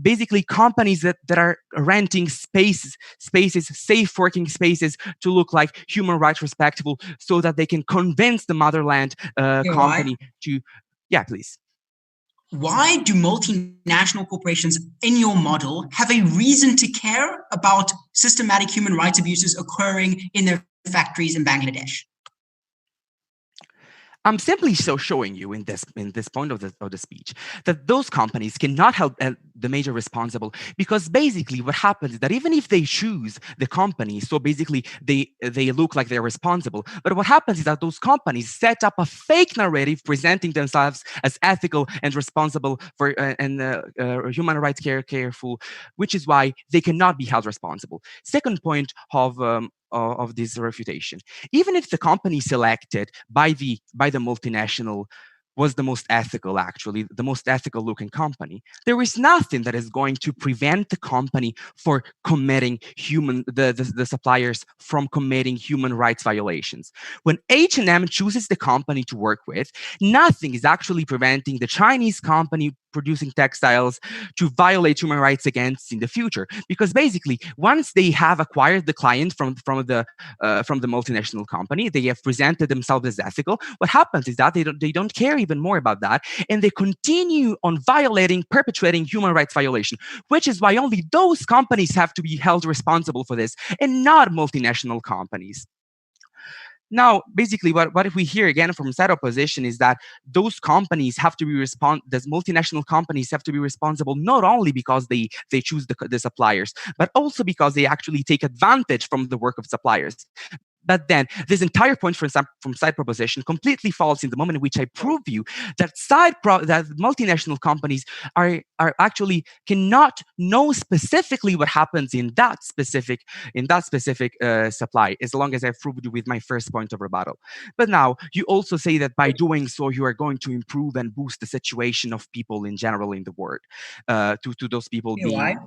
Basically, companies that are renting spaces, safe working spaces to look like human rights respectable, so that they can convince the motherland company to, yeah, please.
Why do multinational corporations in your model have a reason to care about systematic human rights abuses occurring in their factories in Bangladesh?
I'm simply showing you in this point of the speech that those companies cannot help the major responsible, because basically what happens is that even if they choose the company, so basically they look like they're responsible, but what happens is that those companies set up a fake narrative presenting themselves as ethical and responsible for human rights careful, which is why they cannot be held responsible. Second point of this refutation: even if the company selected by the multinational was the most ethical, actually the most ethical looking company, there is nothing that is going to prevent the company for committing the suppliers from committing human rights violations. When H&M chooses the company to work with, nothing is actually preventing the Chinese company producing textiles to violate human rights against in the future, because basically once they have acquired the client from the multinational company, they have presented themselves as ethical. What happens is that they don't care even more about that, and they continue on perpetrating human rights violation, which is why only those companies have to be held responsible for this and not multinational companies. Now, basically, what we hear again from that opposition is that those companies have to be those multinational companies have to be responsible not only because they choose the suppliers, but also because they actually take advantage from the work of suppliers. But then this entire point from side proposition completely falls in the moment in which I prove you that that multinational companies are actually cannot know specifically what happens in that specific supply, as long as I've proved you with my first point of rebuttal. But now you also say that by doing so you are going to improve and boost the situation of people in general in the world. To those people being
Why?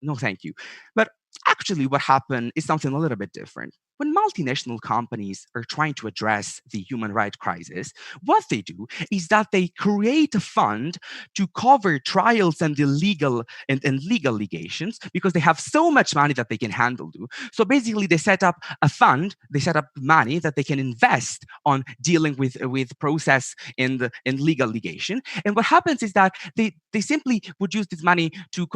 No, thank you. But actually, what happened is something a little bit different. When multinational companies are trying to address the human rights crisis, what they do is that they create a fund to cover trials and legal litigations, because they have so much money that they can handle. So basically, they set up a fund, they set up money that they can invest on dealing with process in legal litigation. And what happens is that they simply would use this money to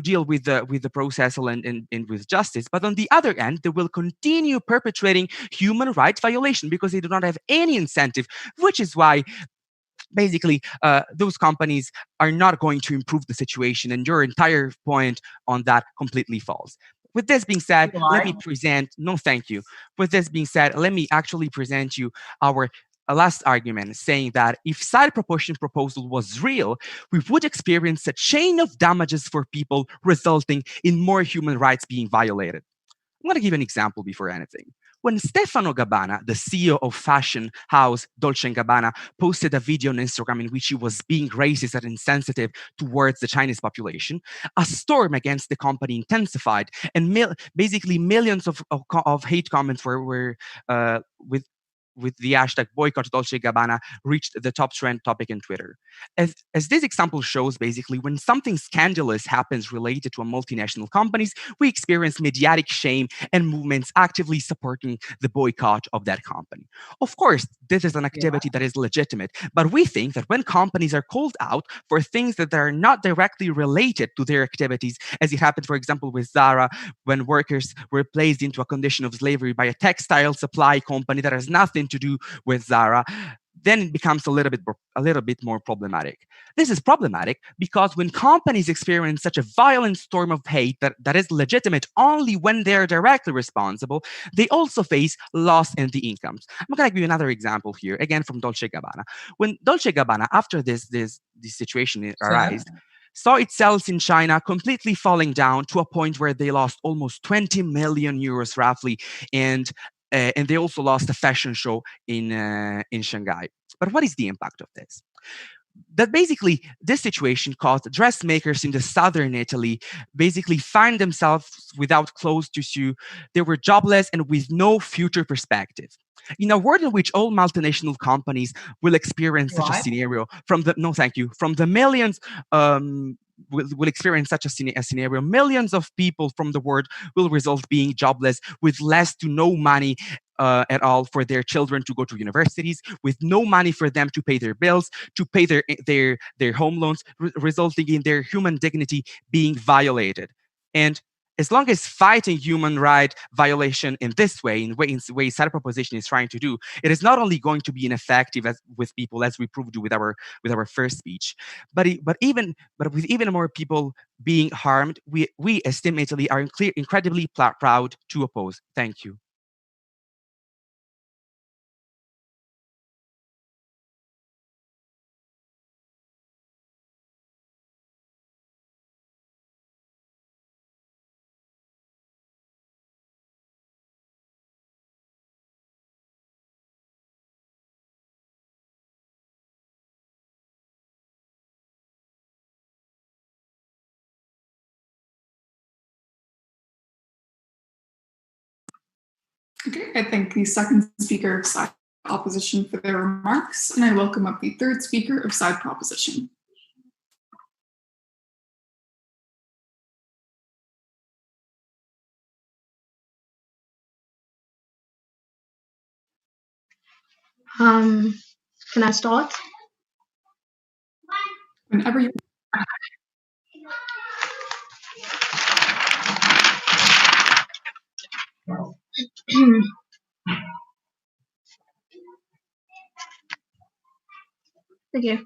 deal with the process and with justice. But on the other end, they will continue perpetrating human rights violation because they do not have any incentive, which is why basically those companies are not going to improve the situation, and your entire point on that completely falls. With this being said, let me present, no thank you. With this being said, let me actually present you our last argument, saying that if side proportion proposal was real, we would experience a chain of damages for people, resulting in more human rights being violated. I'm going to give an example before anything. when Stefano Gabbana, the CEO of fashion house Dolce & Gabbana, posted a video on Instagram in which he was being racist and insensitive towards the Chinese population, a storm against the company intensified, and basically millions of hate comments were with the hashtag boycott Dolce & Gabbana reached the top trend topic in Twitter. As this example shows, basically, when something scandalous happens related to a multinational companies, we experience mediatic shame and movements actively supporting the boycott of that company. Of course, this is an activity that is legitimate, but we think that when companies are called out for things that are not directly related to their activities, as it happened, for example, with Zara, when workers were placed into a condition of slavery by a textile supply company that has nothing to do with Zara, then it becomes a little bit more problematic. This is problematic because when companies experience such a violent storm of hate that is legitimate only when they're directly responsible, they also face loss in the incomes. I'm going to give you another example here, again from Dolce & Gabbana. When Dolce & Gabbana, after this situation arose, saw its sales in China completely falling down to a point where they lost almost 20 million euros roughly, and they also lost a fashion show in Shanghai. But what is the impact of this? That basically this situation caused dressmakers in the southern Italy basically find themselves without clothes to sew. They were jobless and with no future perspective. In a world in which all multinational companies will experience such a scenario, from the millions will experience such a scenario, millions of people from the world will result being jobless with less to no money at all for their children to go to universities, with no money for them to pay their bills, to pay their home loans, resulting in their human dignity being violated. And as long as fighting human right violation in this way, in ways Side Proposition is trying to do, it is not only going to be ineffective with people, as we proved with our first speech, but with even more people being harmed, we estimatedly are incredibly proud to oppose. Thank you.
Okay, I thank the second speaker of Side Opposition for their remarks, and I welcome up the third speaker of Side Proposition.
Can I start?
Whenever you.
Okay.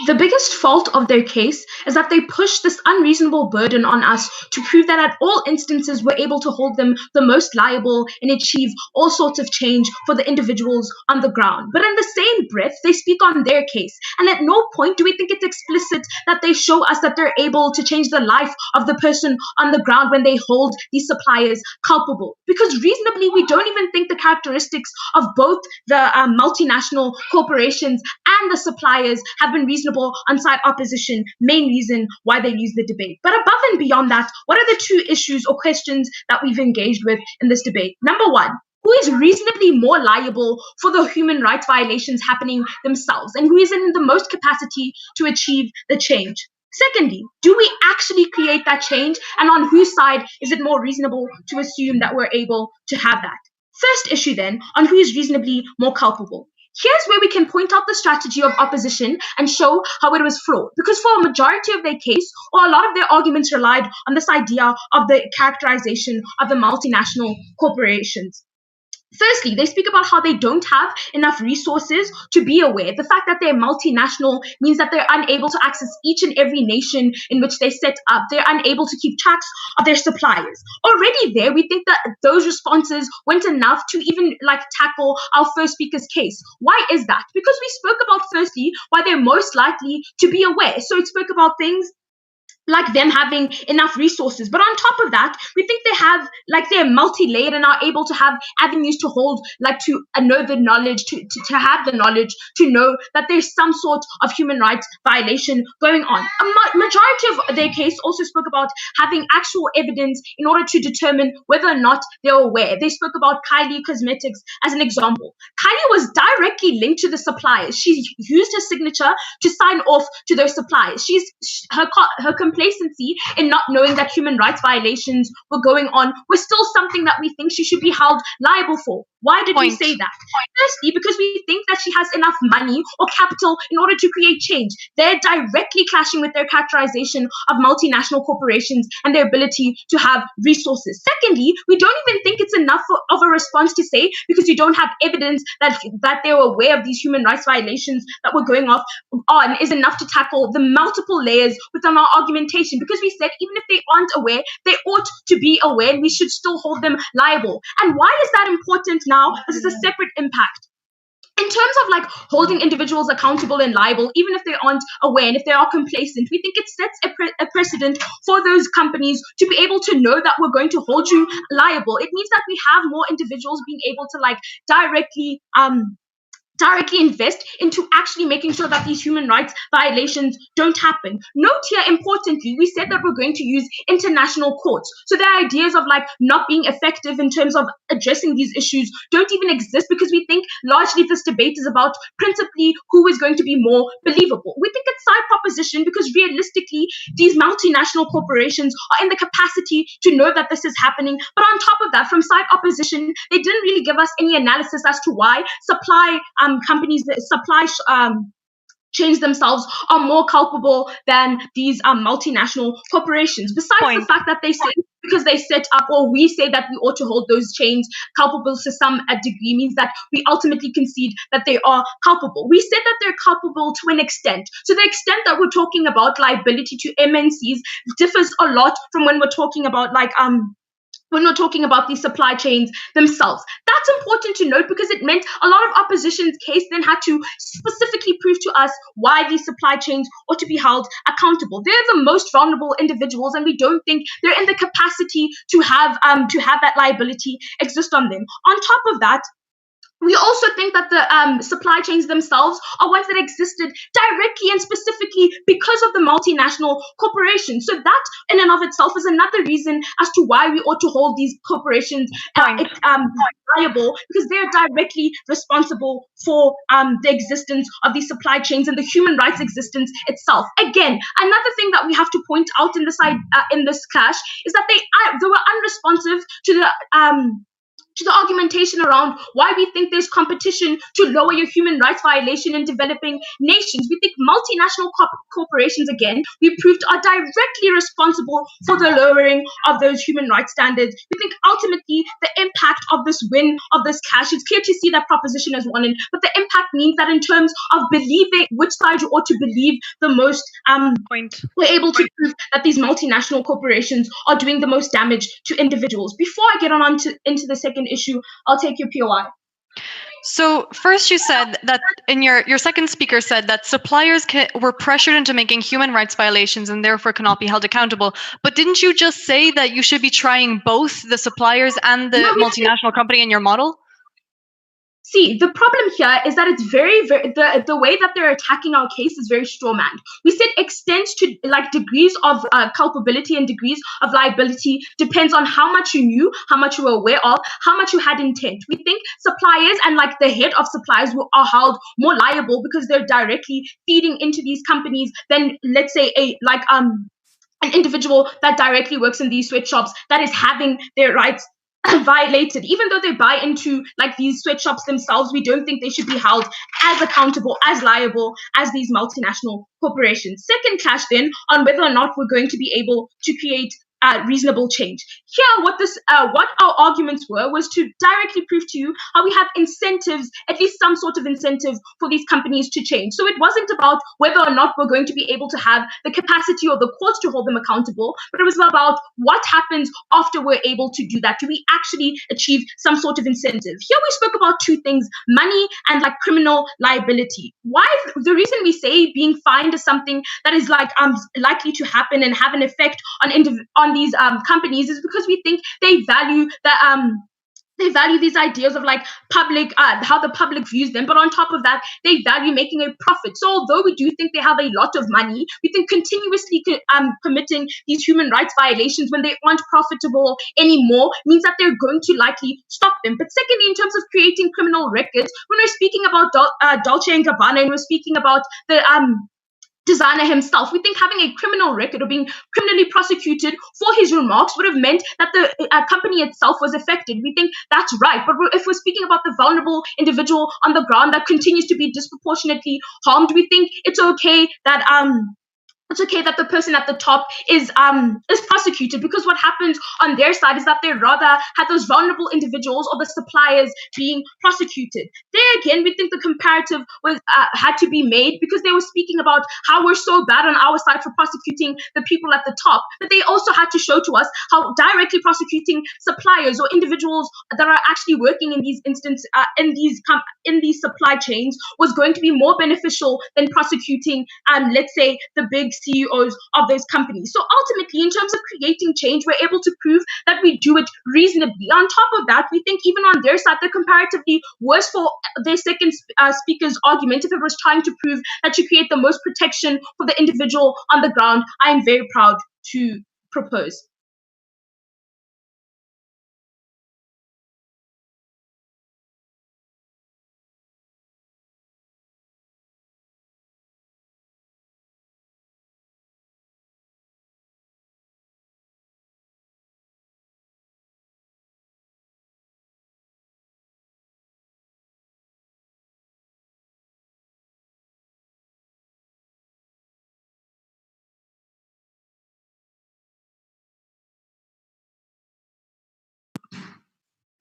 The biggest fault of their case is that they push this unreasonable burden on us to prove that at all instances we're able to hold them the most liable and achieve all sorts of change for the individuals on the ground. But in the same breath, they speak on their case. And at no point do we think it's explicit that they show us that they're able to change the life of the person on the ground when they hold these suppliers culpable. Because reasonably, we don't even think the characteristics of both the multinational corporations and the suppliers have been reasonable on Side Opposition, main reason why they lose the debate. But above and beyond that, what are the two issues or questions that we've engaged with in this debate? Number one, who is reasonably more liable for the human rights violations happening themselves, and who is in the most capacity to achieve the change? Secondly, do we actually create that change, and on whose side is it more reasonable to assume that we're able to have that? First issue then, on who is reasonably more culpable. Here's where we can point out the strategy of opposition and show how it was flawed. Because for a majority of their case, or a lot of their arguments relied on this idea of the characterization of the multinational corporations. Firstly, they speak about how they don't have enough resources to be aware. The fact that they're multinational means that they're unable to access each and every nation in which they set up. They're unable to keep tracks of their suppliers. Already there, we think that those responses weren't enough to even tackle our first speaker's case. Why is that? Because we spoke about, firstly, why they're most likely to be aware. So it spoke about things like them having enough resources. But on top of that, we think they have, like, they're multi-layered and are able to have avenues to hold, like, to know the knowledge, to have the knowledge, to know that there's some sort of human rights violation going on. A majority of their case also spoke about having actual evidence in order to determine whether or not they're aware. They spoke about Kylie Cosmetics as an example. Kylie was directly linked to the suppliers. She used her signature to sign off to those suppliers. Her complacency in not knowing that human rights violations were going on was still something that we think she should be held liable for. Why did we say that? Firstly, because we think that she has enough money or capital in order to create change. They're directly clashing with their characterization of multinational corporations and their ability to have resources. Secondly, we don't even think it's enough of a response to say, because you don't have evidence that they were aware of these human rights violations that were going on, is enough to tackle the multiple layers within our argumentation. Because we said even if they aren't aware, they ought to be aware, and we should still hold them liable. And why is that important now? This is a separate impact. In terms of, like, holding individuals accountable and liable, even if they aren't aware and if they are complacent, we think it sets a precedent for those companies to be able to know that we're going to hold you liable. It means that we have more individuals being able to, like, directly invest into actually making sure that these human rights violations don't happen. Note here, importantly, we said that we're going to use international courts. So the ideas of, like, not being effective in terms of addressing these issues don't even exist, because we think largely this debate is about principally who is going to be more believable. We think it's side proposition because realistically, these multinational corporations are in the capacity to know that this is happening. But on top of that, from side opposition, they didn't really give us any analysis as to why companies that supply chains themselves are more culpable than these multinational corporations. Besides the fact that they say, because they set up, or we say that we ought to hold those chains culpable to some degree, means that we ultimately concede that they are culpable. We said that they're culpable to an extent. So the extent that we're talking about liability to MNCs differs a lot from when we're talking about, like, when we're talking about these supply chains themselves. That's important to note, because it meant a lot of opposition's case then had to specifically prove to us why these supply chains ought to be held accountable. They're the most vulnerable individuals, and we don't think they're in the capacity to have that liability exist on them. On top of that, we also think that the supply chains themselves are ones that existed directly and specifically because of the multinational corporations. So that in and of itself is another reason as to why we ought to hold these corporations liable, because they're directly responsible for the existence of these supply chains and the human rights existence itself. Again, another thing that we have to point out in this clash is that they were unresponsive to the argumentation around why we think there's competition to lower your human rights violation in developing nations. We think multinational corporations, again, we proved, are directly responsible for the lowering of those human rights standards. We think ultimately the impact of this win, of this clash, it's clear to see that proposition has won, but the impact means that in terms of believing which side you ought to believe the most, we're able to prove that these multinational corporations are doing the most damage to individuals. Before I get into the second issue, I'll take your POI.
So first you said that in your second speaker said that suppliers were pressured into making human rights violations and therefore cannot be held accountable. But didn't you just say that you should be trying both the suppliers and the multinational company in your model?
See, the problem here is that it's very, very, the way that they're attacking our case is very strawmanned. We said extends to, like, degrees of culpability and degrees of liability depends on how much you knew, how much you were aware of, how much you had intent. We think suppliers and, like, the head of suppliers are held more liable because they're directly feeding into these companies than, let's say, an individual that directly works in these sweatshops that is having their rights violated. Even though they buy into, like, these sweatshops themselves, we don't think they should be held as accountable, as liable as these multinational corporations. Second clash then on whether or not we're going to be able to create reasonable change. Here, what our arguments were was to directly prove to you how we have incentives, at least some sort of incentive for these companies to change. So it wasn't about whether or not we're going to be able to have the capacity or the courts to hold them accountable, but it was about what happens after we're able to do that. Do we actually achieve some sort of incentive? Here we spoke about two things: money and like criminal liability. Why? The reason we say being fined is something that is like likely to happen and have an effect on these companies is because we think they value these ideas of like public, how the public views them, but on top of that, they value making a profit. So although we do think they have a lot of money, we think continuously committing these human rights violations when they aren't profitable anymore means that they're going to likely stop them. But secondly, in terms of creating criminal records, when we're speaking about Dolce & Gabbana and we're speaking about the designer himself, we think having a criminal record or being criminally prosecuted for his remarks would have meant that the company itself was affected. We think that's right. But if we're speaking about the vulnerable individual on the ground that continues to be disproportionately harmed, we think it's okay that the person at the top is prosecuted, because what happens on their side is that they rather have those vulnerable individuals or the suppliers being prosecuted. There again, we think the comparative was had to be made because they were speaking about how we're so bad on our side for prosecuting the people at the top, but they also had to show to us how directly prosecuting suppliers or individuals that are actually working in these in these supply chains was going to be more beneficial than prosecuting, let's say, the big CEOs of those companies. So ultimately, in terms of creating change, we're able to prove that we do it reasonably. On top of that, we think even on their side, they're comparatively worse for their second speaker's argument. If it was trying to prove that you create the most protection for the individual on the ground, I am very proud to propose.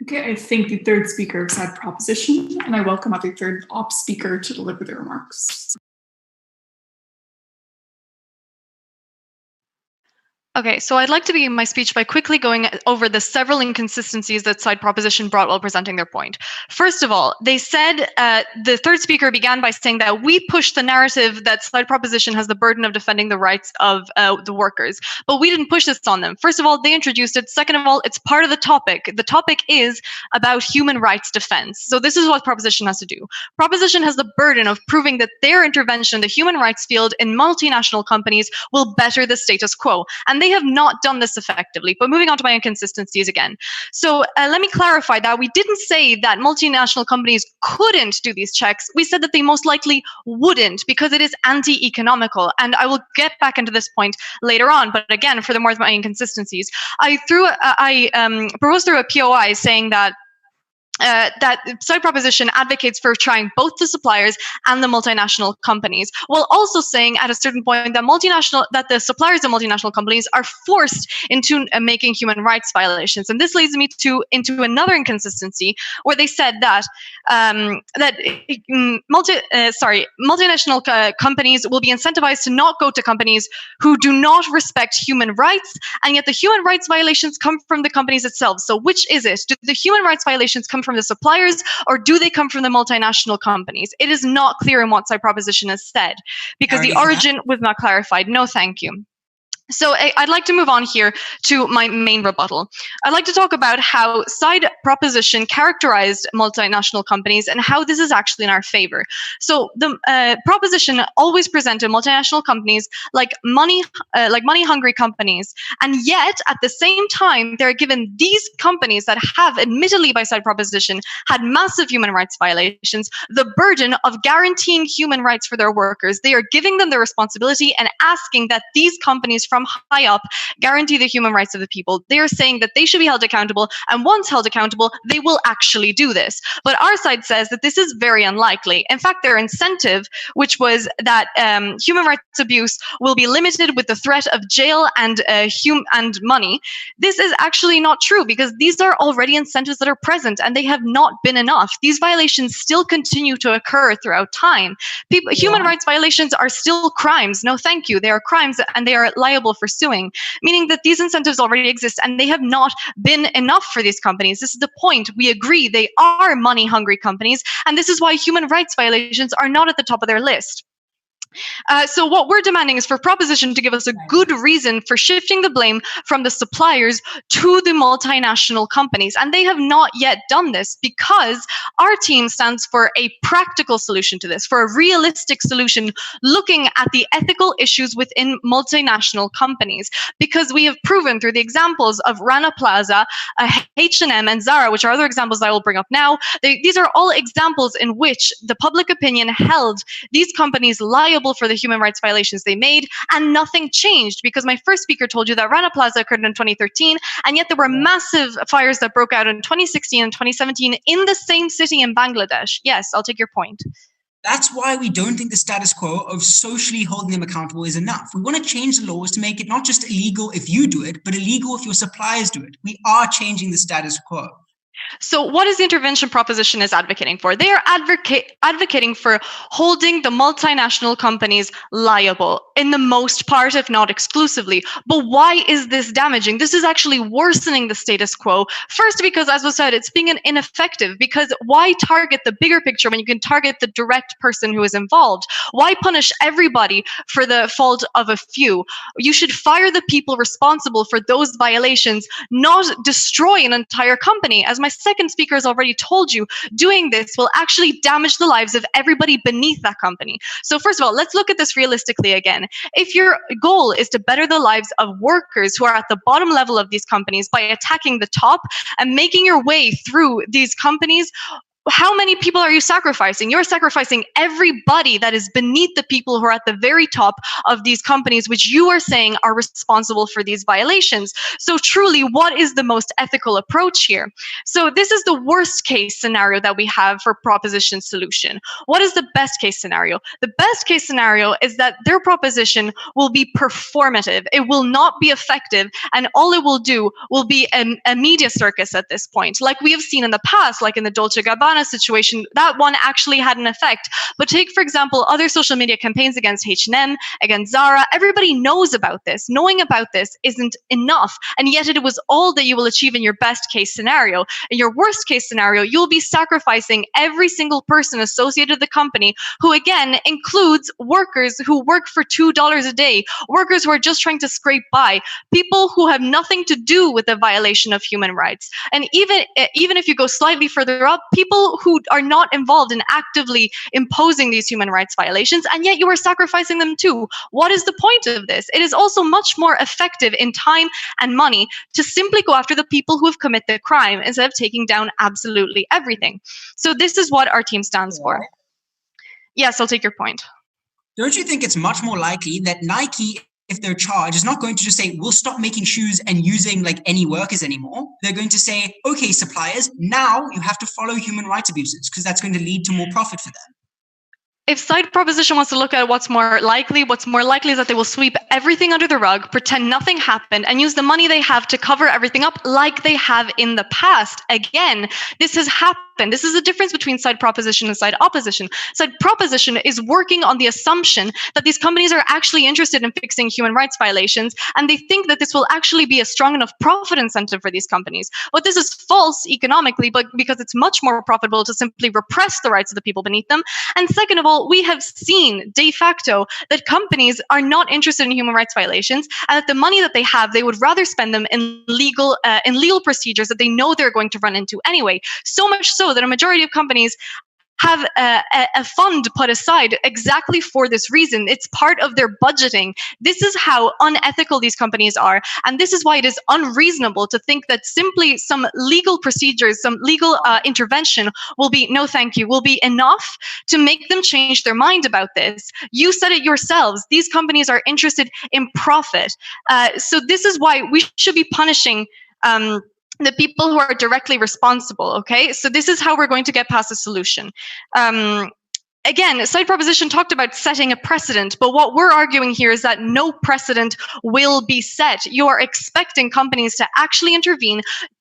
Okay, I thank the third speaker of side proposition, and I welcome the third op speaker to deliver their remarks.
Okay, so I'd like to begin my speech by quickly going over the several inconsistencies that side proposition brought while presenting their point. First of all, they said, the third speaker began by saying that we push the narrative that side proposition has the burden of defending the rights of the workers, but we didn't push this on them. First of all, they introduced it. Second of all, it's part of the topic. The topic is about human rights defense. So this is what proposition has to do. Proposition has the burden of proving that their intervention in the human rights field in multinational companies will better the status quo. And they have not done this effectively. But moving on to my inconsistencies again. So let me clarify that we didn't say that multinational companies couldn't do these checks. We said that they most likely wouldn't because it is anti-economical. And I will get back into this point later on. But again, furthermore, my inconsistencies, I proposed through a POI saying that that side proposition advocates for trying both the suppliers and the multinational companies, while also saying at a certain point that the suppliers of multinational companies are forced into making human rights violations. And this leads me into another inconsistency where they said that multinational companies will be incentivized to not go to companies who do not respect human rights, and yet the human rights violations come from the companies itself. So which is it? Do the human rights violations come from the suppliers, or do they come from the multinational companies? It is not clear in what side proposition is said because the origin was not clarified. No, thank you. So I'd like to move on here to my main rebuttal. I'd like to talk about how side proposition characterized multinational companies and how this is actually in our favor. So the proposition always presented multinational companies like money-hungry companies, and yet at the same time, they're given these companies that have, admittedly by side proposition, had massive human rights violations, the burden of guaranteeing human rights for their workers. They are giving them the responsibility and asking that these companies from from high up guarantee the human rights of the people. They are saying that they should be held accountable, and once held accountable, they will actually do this. But our side says that this is very unlikely. In fact, their incentive, which was that human rights abuse will be limited with the threat of jail and money, this is actually not true, because these are already incentives that are present, and they have not been enough. These violations still continue to occur throughout time. Human rights violations are still crimes. No, thank you. They are crimes, and they are liable for suing, meaning that these incentives already exist, and they have not been enough for these companies. This is the point. We agree they are money-hungry companies, and this is why human rights violations are not at the top of their list. So what we're demanding is for Proposition to give us a good reason for shifting the blame from the suppliers to the multinational companies. And they have not yet done this, because our team stands for a practical solution to this, for a realistic solution looking at the ethical issues within multinational companies. Because we have proven through the examples of Rana Plaza, H&M, and Zara, which are other examples that I will bring up now, these are all examples in which the public opinion held these companies liable for the human rights violations they made, and nothing changed, because my first speaker told you that Rana Plaza occurred in 2013, and yet there were massive fires that broke out in 2016 and 2017 in the same city in Bangladesh. Yes, I'll take your point.
That's why we don't think the status quo of socially holding them accountable is enough. We want to change the laws to make it not just illegal if you do it, but illegal if your suppliers do it. We are changing the status quo.
So what is the intervention proposition is advocating for? They are advocating for holding the multinational companies liable in the most part, if not exclusively. But why is this damaging? This is actually worsening the status quo. First, because, as was said, it's being ineffective, because why target the bigger picture when you can target the direct person who is involved? Why punish everybody for the fault of a few? You should fire the people responsible for those violations, not destroy an entire company. As my second speaker has already told you, doing this will actually damage the lives of everybody beneath that company. So first of all, let's look at this realistically again. If your goal is to better the lives of workers who are at the bottom level of these companies by attacking the top and making your way through these companies, how many people are you sacrificing? You're sacrificing everybody that is beneath the people who are at the very top of these companies, which you are saying are responsible for these violations. So truly, what is the most ethical approach here? So this is the worst case scenario that we have for Proposition solution. What is the best case scenario? The best case scenario is that their proposition will be performative. It will not be effective, and all it will do will be a media circus at this point, like we have seen in the past, like in the Dolce & Gabbana situation. That one actually had an effect. But take, for example, other social media campaigns against H&M, against Zara. Everybody knows about this. Knowing about this isn't enough, and yet it was all that you will achieve in your best case scenario. In your worst case scenario, you'll be sacrificing every single person associated with the company, who again includes workers who work for $2 a day, workers who are just trying to scrape by, people who have nothing to do with the violation of human rights. And even if you go slightly further up, people who are not involved in actively imposing these human rights violations, and yet you are sacrificing them too. What is the point of this? It is also much more effective in time and money to simply go after the people who have committed the crime instead of taking down absolutely everything. So this is what our team stands for. Yes, I'll take your point.
Don't you think it's much more likely that Nike, if they're charged, is not going to just say, we'll stop making shoes and using like any workers anymore? They're going to say, okay, suppliers, now you have to follow human rights abuses, because that's going to lead to more profit for them.
If side proposition wants to look at what's more likely is that they will sweep everything under the rug, pretend nothing happened, and use the money they have to cover everything up like they have in the past. Again, this has happened. This is the difference between side proposition and side opposition. Side proposition is working on the assumption that these companies are actually interested in fixing human rights violations, and they think that this will actually be a strong enough profit incentive for these companies. But this is false economically, but because it's much more profitable to simply repress the rights of the people beneath them. And second of all, we have seen de facto that companies are not interested in human rights violations, and that the money that they have, they would rather spend them in legal procedures that they know they're going to run into anyway. So much so that a majority of companies have a fund put aside exactly for this reason. It's part of their budgeting. This is how unethical these companies are. And this is why it is unreasonable to think that simply some legal procedures, some legal intervention will be, no thank you, will be enough to make them change their mind about this. You said it yourselves. These companies are interested in profit. So this is why we should be punishing the people who are directly responsible. Okay, so this is how we're going to get past the solution. Again, side proposition talked about setting a precedent, but what we're arguing here is that no precedent will be set. You are expecting companies to actually intervene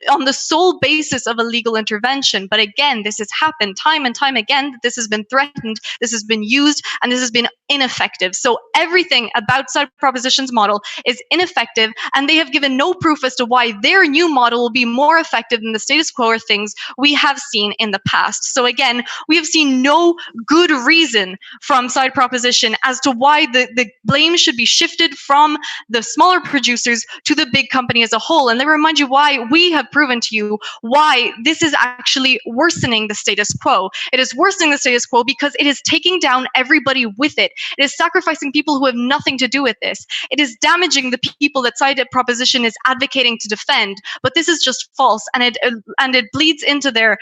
on the sole basis of a legal intervention. But again, this has happened time and time again. This has been threatened, this has been used, and this has been ineffective. So everything about side proposition's model is ineffective, and they have given no proof as to why their new model will be more effective than the status quo or things we have seen in the past. So again, we have seen no good reason from side proposition as to why the blame should be shifted from the smaller producers to the big company as a whole. And they remind you why we have proven to you why this is actually worsening the status quo. It is worsening the status quo because it is taking down everybody with it. It is sacrificing people who have nothing to do with this. It is damaging the people that side proposition is advocating to defend. But this is just false, and it bleeds into their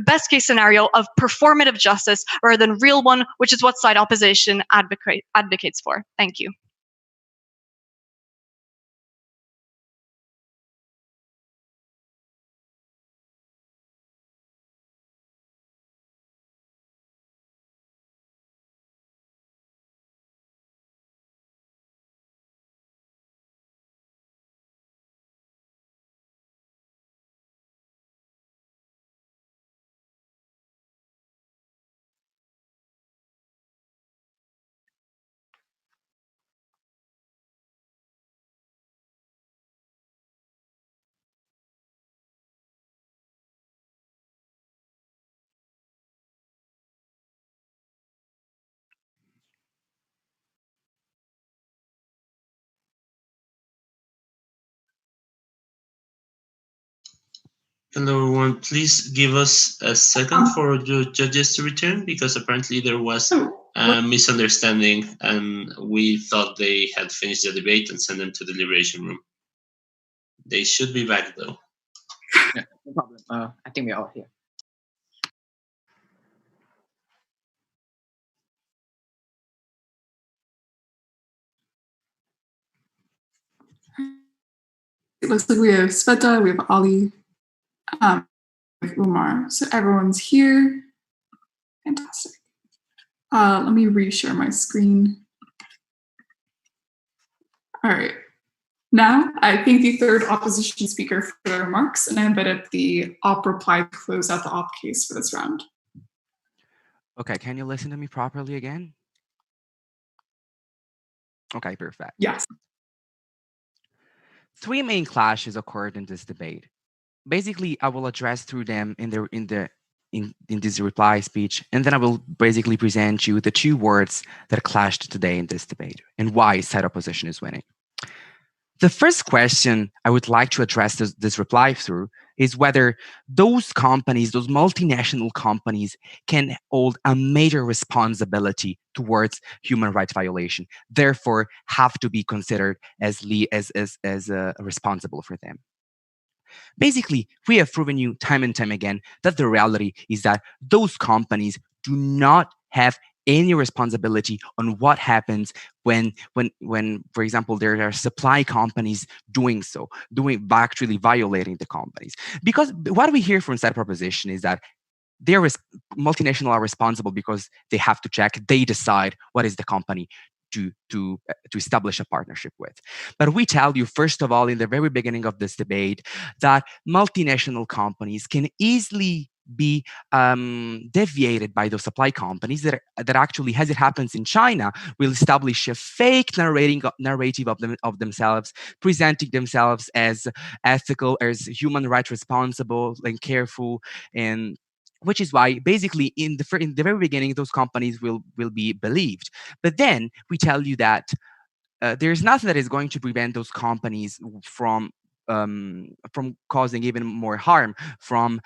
best case scenario of performative justice rather than real one, which is what side opposition advocates for. Thank you.
Hello, everyone. Please give us a second for the judges to return, because apparently there was a misunderstanding and we thought they had finished the debate and sent them to the deliberation room. They should be back, though.
Yeah, no problem. I think we're all here.
It looks like we have Sveta, we have Ali, we have Umar. So everyone's here. Fantastic. Let me reshare my screen. All right. Now, I thank the third opposition speaker for their remarks, and I invite up the op reply to close out the op case for this round.
Okay, can you listen to me properly again? Okay, perfect.
Yes.
Three main clashes occurred in this debate. Basically, I will address through them in this reply speech, and then I will basically present you the two words that clashed today in this debate and why side opposition is winning. The first question I would like to address this reply through is whether those companies, those multinational companies, can hold a major responsibility towards human rights violation, therefore have to be considered as responsible for them. Basically, we have proven you time and time again that the reality is that those companies do not have any responsibility on what happens when, for example, there are supply companies actually violating the companies. Because what we hear from side proposition is that multinational are responsible because they have to check, they decide what is the company to establish a partnership with. But we tell you, first of all, in the very beginning of this debate, that multinational companies can easily be deviated by those supply companies that actually, as it happens in China, will establish a fake narrative of themselves, presenting themselves as ethical, as human rights responsible and careful, and which is why basically in the very beginning those companies will be believed. But then we tell you that there's nothing that is going to prevent those companies from causing even more harm, from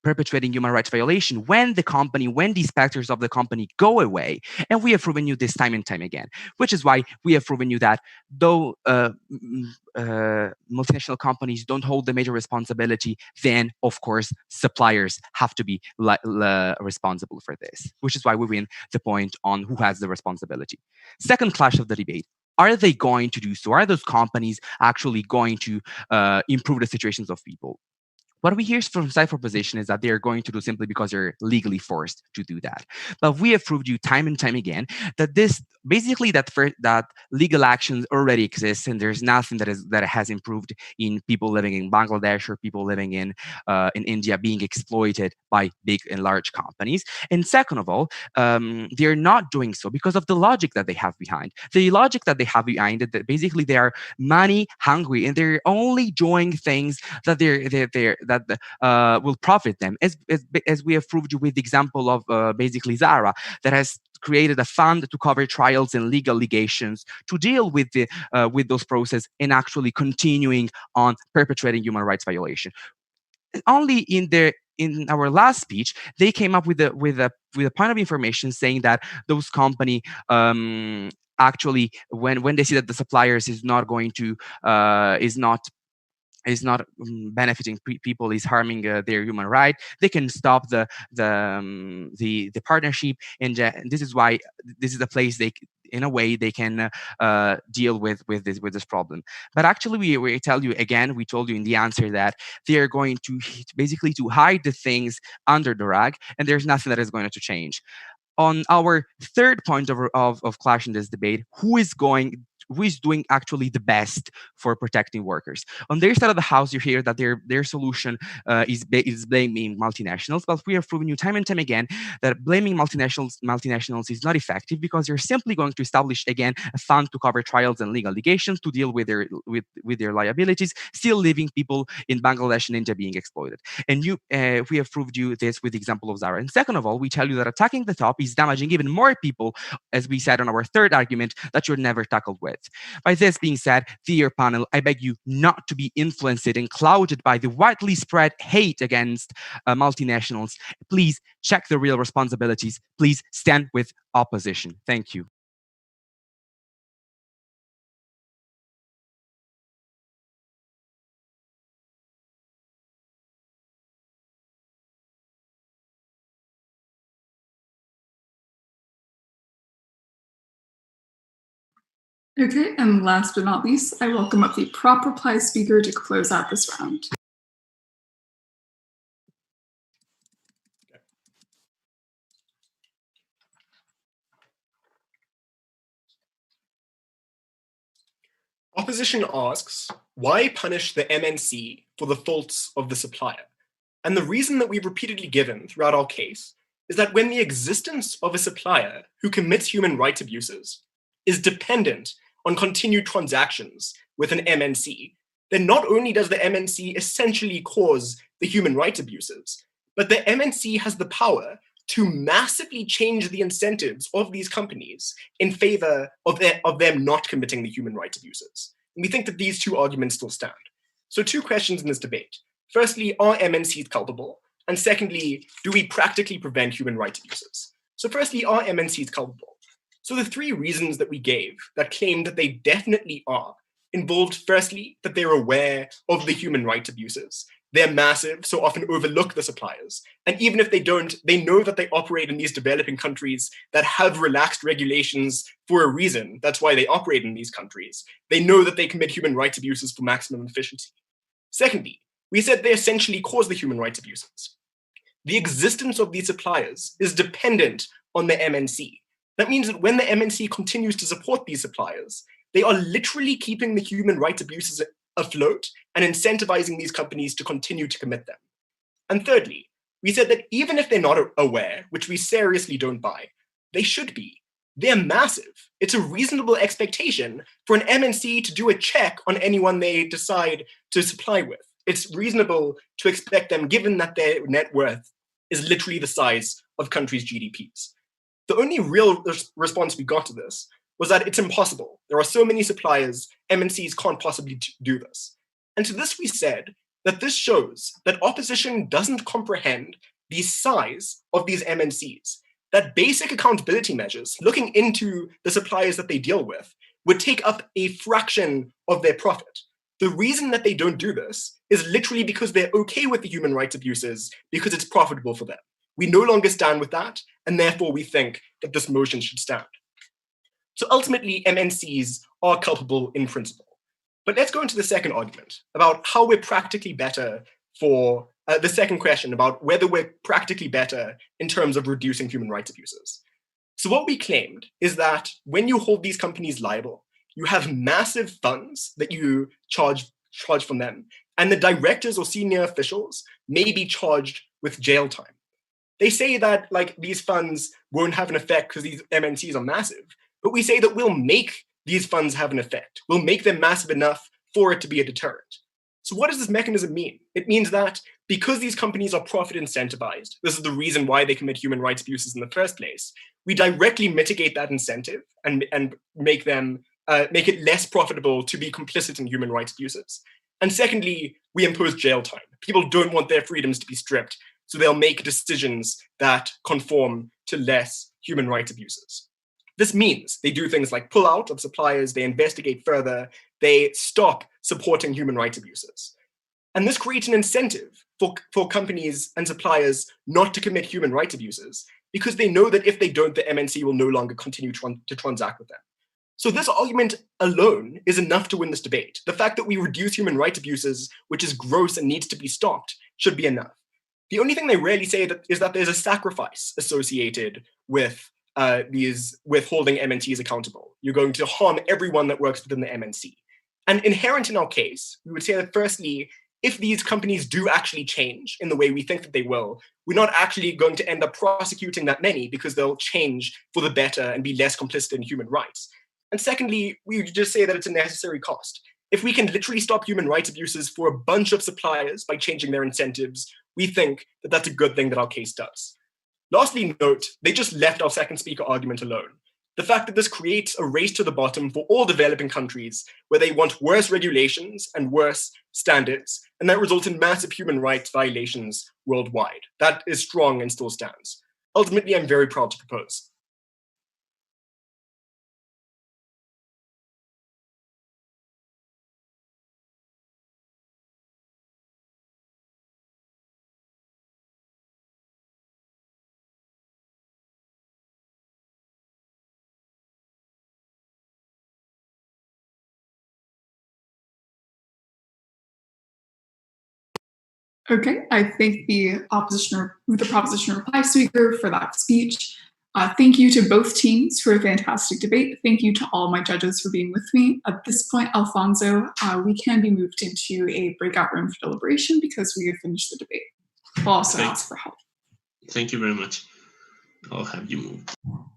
perpetuating human rights violation when these factors of the company go away. And we have proven you this time and time again, which is why we have proven you that though multinational companies don't hold the major responsibility, then of course suppliers have to be responsible for this, which is why we win the point on who has the responsibility. Second clash of the debate. Are they going to do so? Are those companies actually going to improve the situations of people? What we hear from side proposition is that they are going to do simply because they're legally forced to do that. But we have proved you time and time again that that legal actions already exist, and there's nothing that has improved in people living in Bangladesh or people living in India being exploited by big and large companies. And second of all, they're not doing so because of the logic that they have behind. The logic that they have behind it, that basically they are money hungry and they're only doing things that will profit them, as we have proved you with the example of basically Zara, that has created a fund to cover trials and legal litigations to deal with those processes and actually continuing on perpetrating human rights violation. Only in our last speech, they came up with a point of information saying that those company actually when they see that the suppliers is not going to is not benefiting people, is harming their human right, they can stop the partnership, and this is why this is the place in a way they can deal with this problem. But actually, we tell you again, we told you in the answer that they are going to basically to hide the things under the rug, and there's nothing that is going to change. On our third point of clash in this debate, who is doing actually the best for protecting workers? On their side of the house, you hear that their solution is blaming multinationals, but we have proven you time and time again that blaming multinationals is not effective, because you're simply going to establish again a fund to cover trials and legal litigations to deal with their liabilities, still leaving people in Bangladesh and India being exploited. And we have proved you this with the example of Zara. And second of all, we tell you that attacking the top is damaging even more people, as we said on our third argument, that you're never tackled with. By this being said, dear panel, I beg you not to be influenced and clouded by the widely spread hate against multinationals. Please check the real responsibilities. Please stand with opposition. Thank you.
Okay, and last but not least, I welcome up the prop reply speaker to close out this round.
Opposition asks, why punish the MNC for the faults of the supplier? And the reason that we've repeatedly given throughout our case is that when the existence of a supplier who commits human rights abuses is dependent on continued transactions with an MNC, then not only does the MNC essentially cause the human rights abuses, but the MNC has the power to massively change the incentives of these companies in favor of them not committing the human rights abuses. And we think that these two arguments still stand. So 2 questions in this debate. Firstly, are MNCs culpable? And secondly, do we practically prevent human rights abuses? So firstly, are MNCs culpable? So the 3 reasons that we gave that claim that they definitely are involved, firstly, that they're aware of the human rights abuses. They're massive, so often overlook the suppliers. And even if they don't, they know that they operate in these developing countries that have relaxed regulations for a reason. That's why they operate in these countries. They know that they commit human rights abuses for maximum efficiency. Secondly, we said they essentially cause the human rights abuses. The existence of these suppliers is dependent on the MNC. That means that when the MNC continues to support these suppliers, they are literally keeping the human rights abuses afloat and incentivizing these companies to continue to commit them. And thirdly, we said that even if they're not aware, which we seriously don't buy, they should be. They're massive. It's a reasonable expectation for an MNC to do a check on anyone they decide to supply with. It's reasonable to expect them, given that their net worth is literally the size of countries' GDPs. The only real response we got to this was that it's impossible. There are so many suppliers, MNCs can't possibly do this. And to this we said, that this shows that opposition doesn't comprehend the size of these MNCs, that basic accountability measures, looking into the suppliers that they deal with, would take up a fraction of their profit. The reason that they don't do this is literally because they're okay with the human rights abuses because it's profitable for them. We no longer stand with that, and therefore we think that this motion should stand. So ultimately, MNCs are culpable in principle. But let's go into the second argument about how we're practically better for the second question about whether we're practically better in terms of reducing human rights abuses. So what we claimed is that when you hold these companies liable, you have massive funds that you charge from them, and the directors or senior officials may be charged with jail time. They say that like these funds won't have an effect because these MNCs are massive, but we say that we'll make these funds have an effect. We'll make them massive enough for it to be a deterrent. So what does this mechanism mean? It means that because these companies are profit incentivized, this is the reason why they commit human rights abuses in the first place, we directly mitigate that incentive and make it less profitable to be complicit in human rights abuses. And secondly, we impose jail time. People don't want their freedoms to be stripped, so they'll make decisions that conform to less human rights abuses. This means they do things like pull out of suppliers, they investigate further, they stop supporting human rights abuses. And this creates an incentive for companies and suppliers not to commit human rights abuses because they know that if they don't, the MNC will no longer continue to transact with them. So this argument alone is enough to win this debate. The fact that we reduce human rights abuses, which is gross and needs to be stopped, should be enough. The only thing they rarely say is that there's a sacrifice associated with holding MNCs accountable. You're going to harm everyone that works within the MNC. And inherent in our case, we would say that firstly, if these companies do actually change in the way we think that they will, we're not actually going to end up prosecuting that many because they'll change for the better and be less complicit in human rights. And secondly, we would just say that it's a necessary cost. If we can literally stop human rights abuses for a bunch of suppliers by changing their incentives, we think that that's a good thing that our case does. Lastly, note, they just left our second speaker argument alone. The fact that this creates a race to the bottom for all developing countries where they want worse regulations and worse standards, and that results in massive human rights violations worldwide. That is strong and still stands. Ultimately, I'm very proud to propose.
Okay, I thank the proposition reply speaker for that speech. Thank you to both teams for a fantastic debate. Thank you to all my judges for being with me. At this point, Alfonso, we can be moved into a breakout room for deliberation because we have finished the debate. We'll also ask for help.
Thank you very much. I'll have you move.